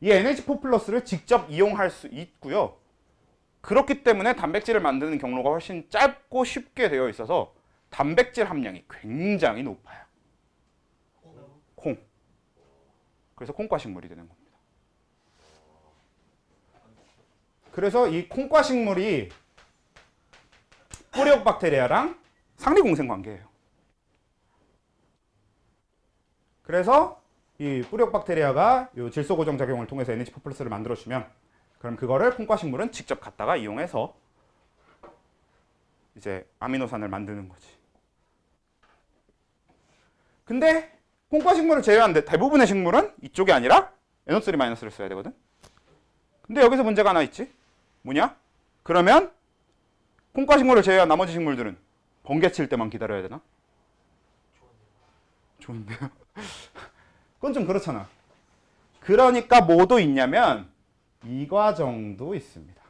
이 NH4+를 직접 이용할 수 있고요. 그렇기 때문에 단백질을 만드는 경로가 훨씬 짧고 쉽게 되어 있어서 단백질 함량이 굉장히 높아요. 콩. 그래서 콩과 식물이 되는 겁니다. 그래서 이 콩과 식물이 뿌리옥 박테리아랑 상리 공생 관계예요. 그래서 이 뿌리옥 박테리아가 이 질소 고정 작용을 통해서 NH4+를 만들어주면 그럼 그거를 콩과 식물은 직접 갖다가 이용해서 이제 아미노산을 만드는 거지. 근데 콩과 식물을 제외한 대부분의 식물은 이쪽이 아니라 NO3-를 써야 되거든. 근데 여기서 문제가 하나 있지. 뭐냐? 그러면 콩과 식물을 제외한 나머지 식물들은 번개 칠 때만 기다려야 되나? 좋은데요? 그건 좀 그렇잖아. 그러니까 뭐도 있냐면 이 과정도 있습니다.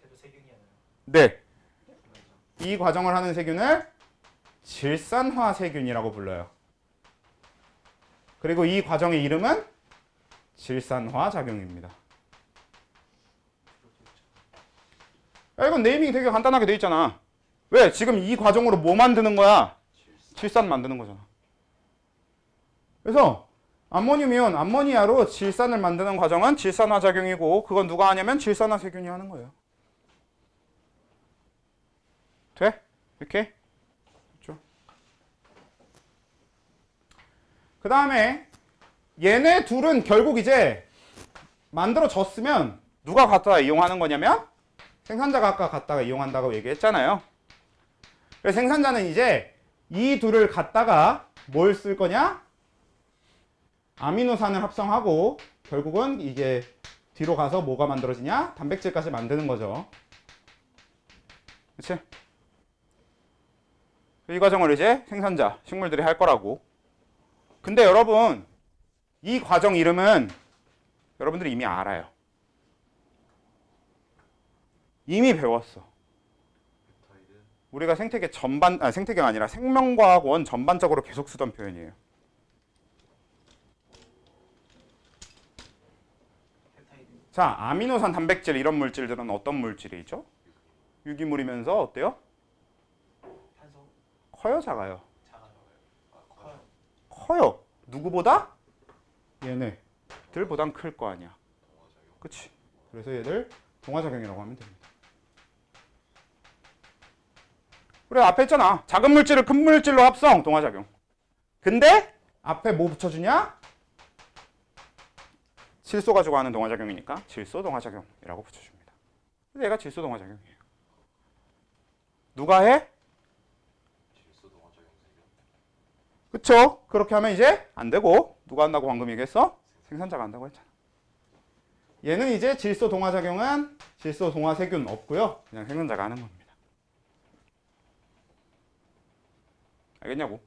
쟤도 세균이잖아요. 네. 이 과정을 하는 세균을 질산화 세균이라고 불러요. 그리고 이 과정의 이름은 질산화 작용입니다. 야, 이건 네이밍이 되게 간단하게 돼 있잖아. 왜? 지금 이 과정으로 뭐 만드는 거야? 질산 만드는 거잖아. 그래서 암모늄이온, 암모니아로 질산을 만드는 과정은 질산화 작용이고 그건 누가 하냐면 질산화 세균이 하는 거예요. 돼? 이렇게? 그렇죠? 그 다음에 얘네 둘은 결국 이제 만들어졌으면 누가 갖다가 이용하는 거냐면 생산자가 아까 갖다가 이용한다고 얘기했잖아요. 그래서 생산자는 이제 이 둘을 갖다가 뭘 쓸 거냐? 아미노산을 합성하고 결국은 이게 뒤로 가서 뭐가 만들어지냐? 단백질까지 만드는 거죠. 그치? 이 과정을 이제 생산자, 식물들이 할 거라고. 근데 여러분, 이 과정 이름은 여러분들이 이미 알아요. 이미 배웠어. 펩타이드. 우리가 생태계 전반, 생태계가 아니라 생명과학원 전반적으로 계속 쓰던 표현이에요. 펩타이드. 자, 아미노산, 단백질 이런 물질들은 어떤 물질이죠? 유기물이면서 어때요? 탄소. 커요, 작아요? 작아요. 커요. 커요. 누구보다? 얘네들보단 클 거 아니야. 그치? 그래서 얘들 동화작용이라고 하면 됩니다. 그래, 앞에 했잖아. 작은 물질을 큰 물질로 합성, 동화작용. 근데 앞에 뭐 붙여주냐? 질소 가지고 하는 동화작용이니까 질소 동화작용이라고 붙여줍니다. 그래서 얘가 질소 동화작용이에요. 누가 해? 그쵸? 그렇게 하면 이제 안 되고 누가 한다고 방금 얘기했어? 생산자가 한다고 했잖아. 얘는 이제 질소 동화 작용은 질소 동화 세균 없고요. 그냥 생산자가 하는 겁니다. 알겠냐고?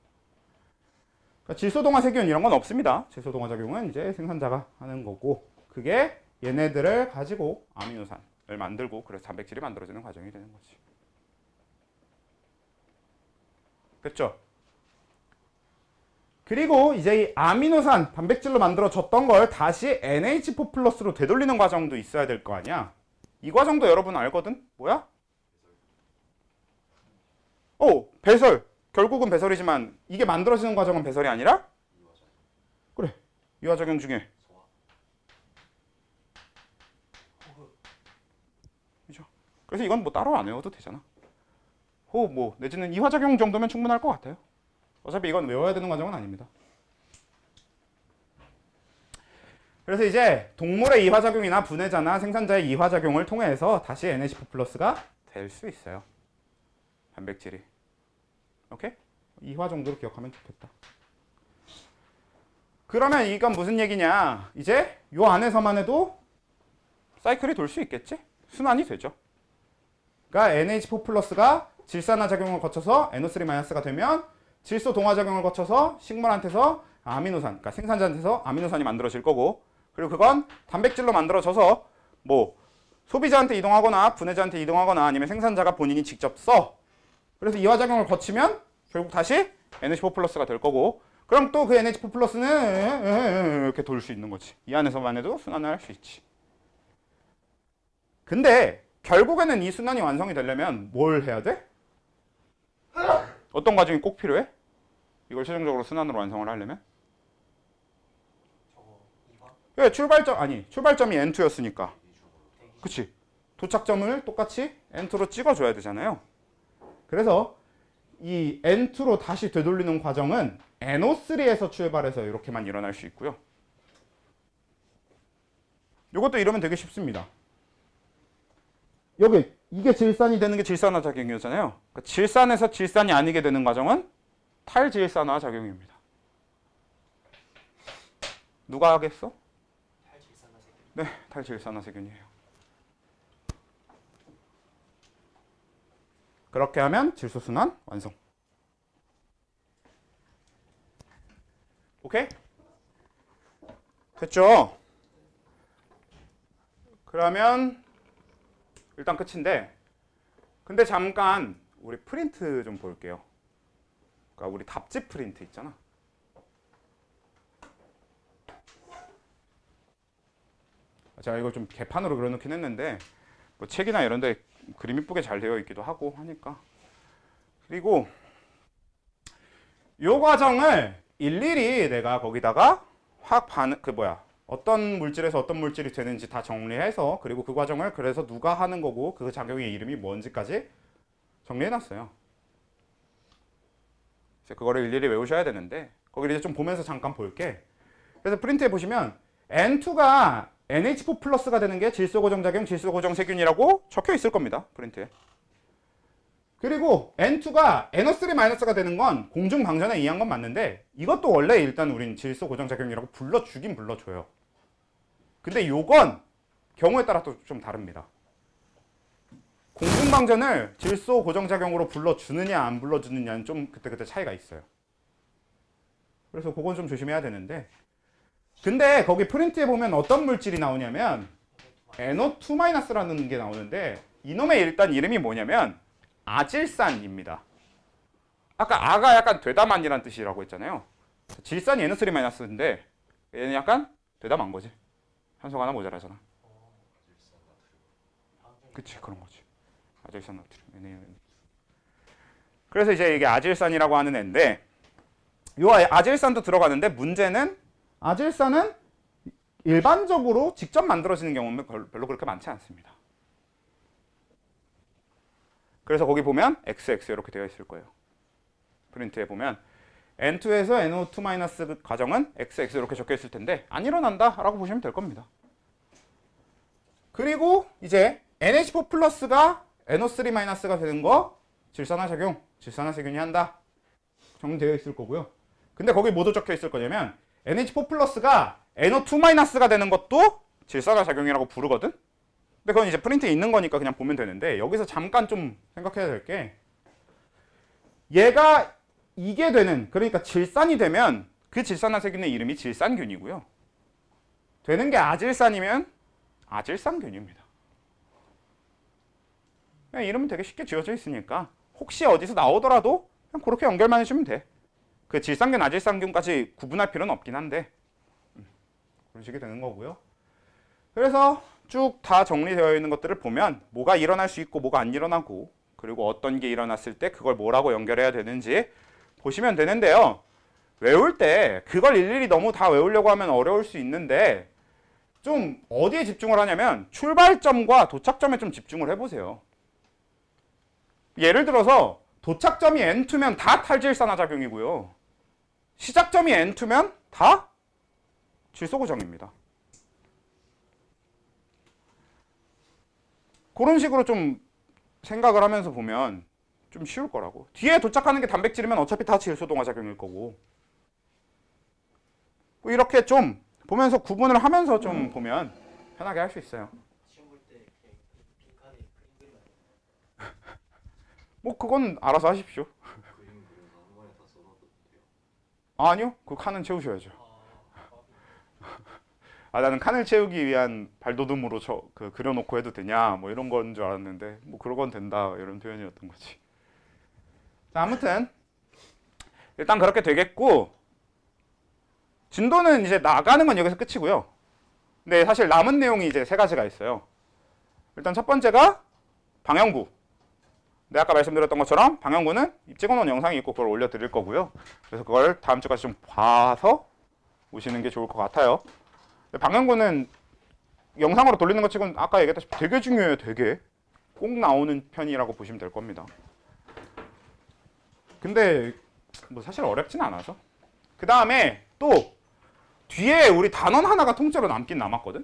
그러니까 질소 동화 세균 이런 건 없습니다. 질소 동화 작용은 이제 생산자가 하는 거고 그게 얘네들을 가지고 아미노산을 만들고 그래서 단백질이 만들어지는 과정이 되는 거지. 됐죠? 그리고 이제 이 아미노산 단백질로 만들어졌던 걸 다시 NH4 플러스로 되돌리는 과정도 있어야 될 거 아니야. 이 과정도 여러분 알거든? 뭐야? 배설. 결국은 배설이지만 이게 만들어지는 과정은 배설이 아니라? 그래. 이화작용 중에 그죠? 그래서 이건 뭐 따로 안 외워도 되잖아. 호흡 뭐 내지는 이화작용 정도면 충분할 것 같아요. 어차피 이건 외워야 되는 과정은 아닙니다. 그래서 이제 동물의 이화작용이나 분해자나 생산자의 이화작용을 통해서 다시 NH4 플러스가 될 수 있어요. 단백질이. 오케이? 이화 정도로 기억하면 좋겠다. 그러면 이건 무슨 얘기냐? 이제 요 안에서만 해도 사이클이 돌 수 있겠지? 순환이 되죠. 그러니까 NH4 플러스가 질산화 작용을 거쳐서 NO3-가 되면 질소 동화 작용을 거쳐서 식물한테서 아미노산, 그러니까 생산자한테서 아미노산이 만들어질 거고 그리고 그건 단백질로 만들어져서 뭐 소비자한테 이동하거나 분해자한테 이동하거나 아니면 생산자가 본인이 직접 써. 그래서 이화작용을 거치면 결국 다시 NH4 플러스가 될 거고 그럼 또 그 NH4 플러스는 이렇게 돌 수 있는 거지. 이 안에서만 해도 순환을 할 수 있지. 근데 결국에는 이 순환이 완성이 되려면 뭘 해야 돼? 어떤 과정이 꼭 필요해? 이걸 최종적으로 순환으로 완성을 하려면? 저거 이화? 왜 출발점이 N2였으니까. 그치? 도착점을 똑같이 N2로 찍어줘야 되잖아요. 그래서 이 N2로 다시 되돌리는 과정은 NO3에서 출발해서 이렇게만 일어날 수 있고요. 이것도 이러면 되게 쉽습니다. 여기 이게 질산이 되는 게 질산화 작용이었잖아요. 그러니까 질산에서 질산이 아니게 되는 과정은 탈질산화 작용입니다. 누가 하겠어? 탈질산화 세균. 네, 탈질산화 세균이에요. 그렇게 하면 질소순환 완성. 오케이? 됐죠? 그러면 일단 끝인데 근데 잠깐 우리 프린트 좀 볼게요. 그러니까 우리 답지 프린트 있잖아. 제가 이걸 좀 개판으로 그려놓긴 했는데 뭐 책이나 이런 데 그림 이쁘게 잘 되어 있기도 하고 하니까. 그리고 요 과정을 일일이 내가 거기다가 어떤 물질에서 어떤 물질이 되는지 다 정리해서 그리고 그 과정을 그래서 누가 하는 거고 그 작용의 이름이 뭔지까지 정리해놨어요. 그거를 일일이 외우셔야 되는데 거기를 이제 좀 보면서 잠깐 볼게. 그래서 프린트에 보시면 N2가 NH4 플러스가 되는 게 질소고정작용, 질소고정세균이라고 적혀 있을 겁니다. 프린트에. 그리고 N2가 NO3-가 되는 건 공중방전에 의한 건 맞는데 이것도 원래 일단 우린 질소고정작용이라고 불러주긴 불러줘요. 근데 요건 경우에 따라 또 좀 다릅니다. 공중방전을 질소고정작용으로 불러주느냐 안 불러주느냐는 좀 그때그때 차이가 있어요. 그래서 그건 좀 조심해야 되는데 근데 거기 프린트에 보면 어떤 물질이 나오냐면 NO2-라는 게 나오는데 이놈의 일단 이름이 뭐냐면 아질산입니다. 아까 아가 약간 되다만이라는 뜻이라고 했잖아요. 질산이 NO3-인데 얘는 약간 되다만 거지. 산소가 하나 모자라잖아. 그치 그런 거지. 아질산 나트륨. 그래서 이제 이게 아질산이라고 하는 애인데 요 아질산도 들어가는데 문제는 아질산은 일반적으로 직접 만들어지는 경우는 별로 그렇게 많지 않습니다. 그래서 거기 보면 XX 이렇게 되어 있을 거예요. 프린트에 보면 N2에서 NO2- 과정은 XX 이렇게 적혀 있을 텐데 안 일어난다 라고 보시면 될 겁니다. 그리고 이제 NH4 플러스가 NO3-가 되는 거 질산화작용, 질산화세균이 한다. 정리되어 있을 거고요. 근데 거기 뭐도 적혀 있을 거냐면 NH4 플러스가 NO2 마이너스가 되는 것도 질산화 작용이라고 부르거든. 근데 그건 이제 프린트에 있는 거니까 그냥 보면 되는데 여기서 잠깐 좀 생각해야 될 게 얘가 이게 되는 그러니까 질산이 되면 그 질산화세균의 이름이 질산균이고요. 되는 게 아질산이면 아질산균입니다. 그냥 이름은 되게 쉽게 지어져 있으니까 혹시 어디서 나오더라도 그냥 그렇게 연결만 해주면 돼. 그 질산균, 아질산균까지 구분할 필요는 없긴 한데 그런 식이 되는 거고요. 그래서 쭉 다 정리되어 있는 것들을 보면 뭐가 일어날 수 있고 뭐가 안 일어나고 그리고 어떤 게 일어났을 때 그걸 뭐라고 연결해야 되는지 보시면 되는데요. 외울 때 그걸 일일이 너무 다 외우려고 하면 어려울 수 있는데 좀 어디에 집중을 하냐면 출발점과 도착점에 좀 집중을 해보세요. 예를 들어서 도착점이 N2면 다 탈질산화작용이고요. 시작점이 N2면 다 질소고정입니다. 그런 식으로 좀 생각을 하면서 보면 좀 쉬울 거라고. 뒤에 도착하는 게 단백질이면 어차피 다 질소동화작용일 거고. 뭐 이렇게 좀 보면서 구분을 하면서 좀 보면 편하게 할 수 있어요. 시험 볼 때 그냥 빈칸에 그림 그리면 안 돼요? 뭐 그건 알아서 하십시오. 그림 그려서 한 번에 다 써놔도 돼요. 아니요, 그 칸은 채우셔야죠. 아, 나는 칸을 채우기 위한 발돋움으로 그려놓고 해도 되냐 뭐 이런 건 줄 알았는데 뭐 그런 건 된다 이런 표현이었던 거지. 자, 아무튼 일단 그렇게 되겠고 진도는 이제 나가는 건 여기서 끝이고요. 근데 사실 남은 내용이 이제 세 가지가 있어요. 일단 첫 번째가 방향구. 네, 아까 말씀드렸던 것처럼 방향구는 찍어놓은 영상이 있고 그걸 올려드릴 거고요. 그래서 그걸 다음 주까지 좀 봐서 오시는 게 좋을 것 같아요. 방향구는 영상으로 돌리는 것 치고는 아까 얘기했다시피 되게 중요해요. 되게 꼭 나오는 편이라고 보시면 될 겁니다. 근데 뭐 사실 어렵진 않아서. 그 다음에 또 뒤에 우리 단원 하나가 통째로 남긴 남았거든.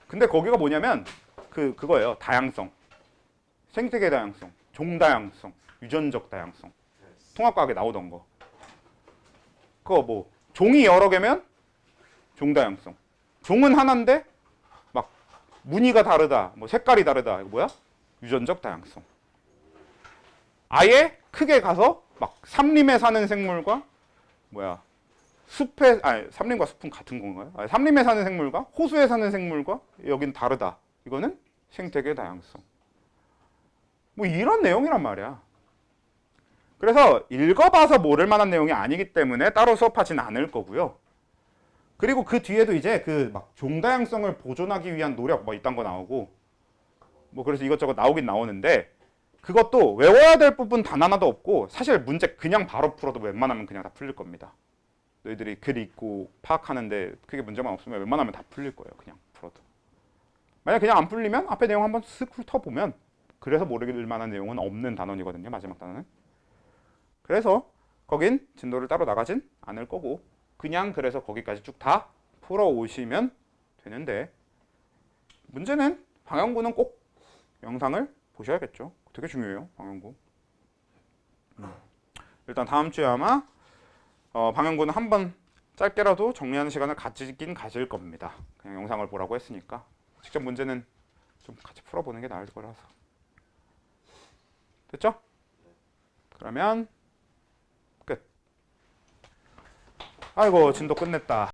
근데 거기가 뭐냐면 그거예요. 다양성, 생태계 다양성, 종다양성, 유전적 다양성. 통합과학에 나오던 거. 그거 뭐 종이 여러 개면 종다양성. 종은 하나인데 막 무늬가 다르다, 뭐 색깔이 다르다. 이거 뭐야? 유전적 다양성. 아예 크게 가서 막 삼림에 사는 생물과 뭐야? 삼림과 숲은 같은 건가요? 삼림에 사는 생물과 호수에 사는 생물과 여긴 다르다. 이거는 생태계 다양성. 뭐 이런 내용이란 말이야. 그래서 읽어봐서 모를 만한 내용이 아니기 때문에 따로 수업하지는 않을 거고요. 그리고 그 뒤에도 이제 그 막 종다양성을 보존하기 위한 노력 뭐 이딴 거 나오고 뭐 그래서 이것저것 나오긴 나오는데 그것도 외워야 될 부분 단 하나도 없고 사실 문제 그냥 바로 풀어도 웬만하면 그냥 다 풀릴 겁니다. 너희들이 글 읽고 파악하는데 그게 문제만 없으면 웬만하면 다 풀릴 거예요. 그냥 풀어도. 만약 그냥 안 풀리면 앞에 내용 한번 쓱 훑어보면 그래서 모를 만한 내용은 없는 단원이거든요. 마지막 단원은. 그래서 거긴 진도를 따로 나가진 않을 거고 그냥 그래서 거기까지 쭉 다 풀어오시면 되는데 문제는 방향구는 꼭 영상을 보셔야겠죠. 되게 중요해요. 방향구. 일단 다음 주에 아마 방향구는 한번 짧게라도 정리하는 시간을 가지긴 가질 겁니다. 그냥 영상을 보라고 했으니까 직접 문제는 좀 같이 풀어보는 게 나을 거라서. 됐죠? 그러면 끝. 아이고 진도 끝냈다.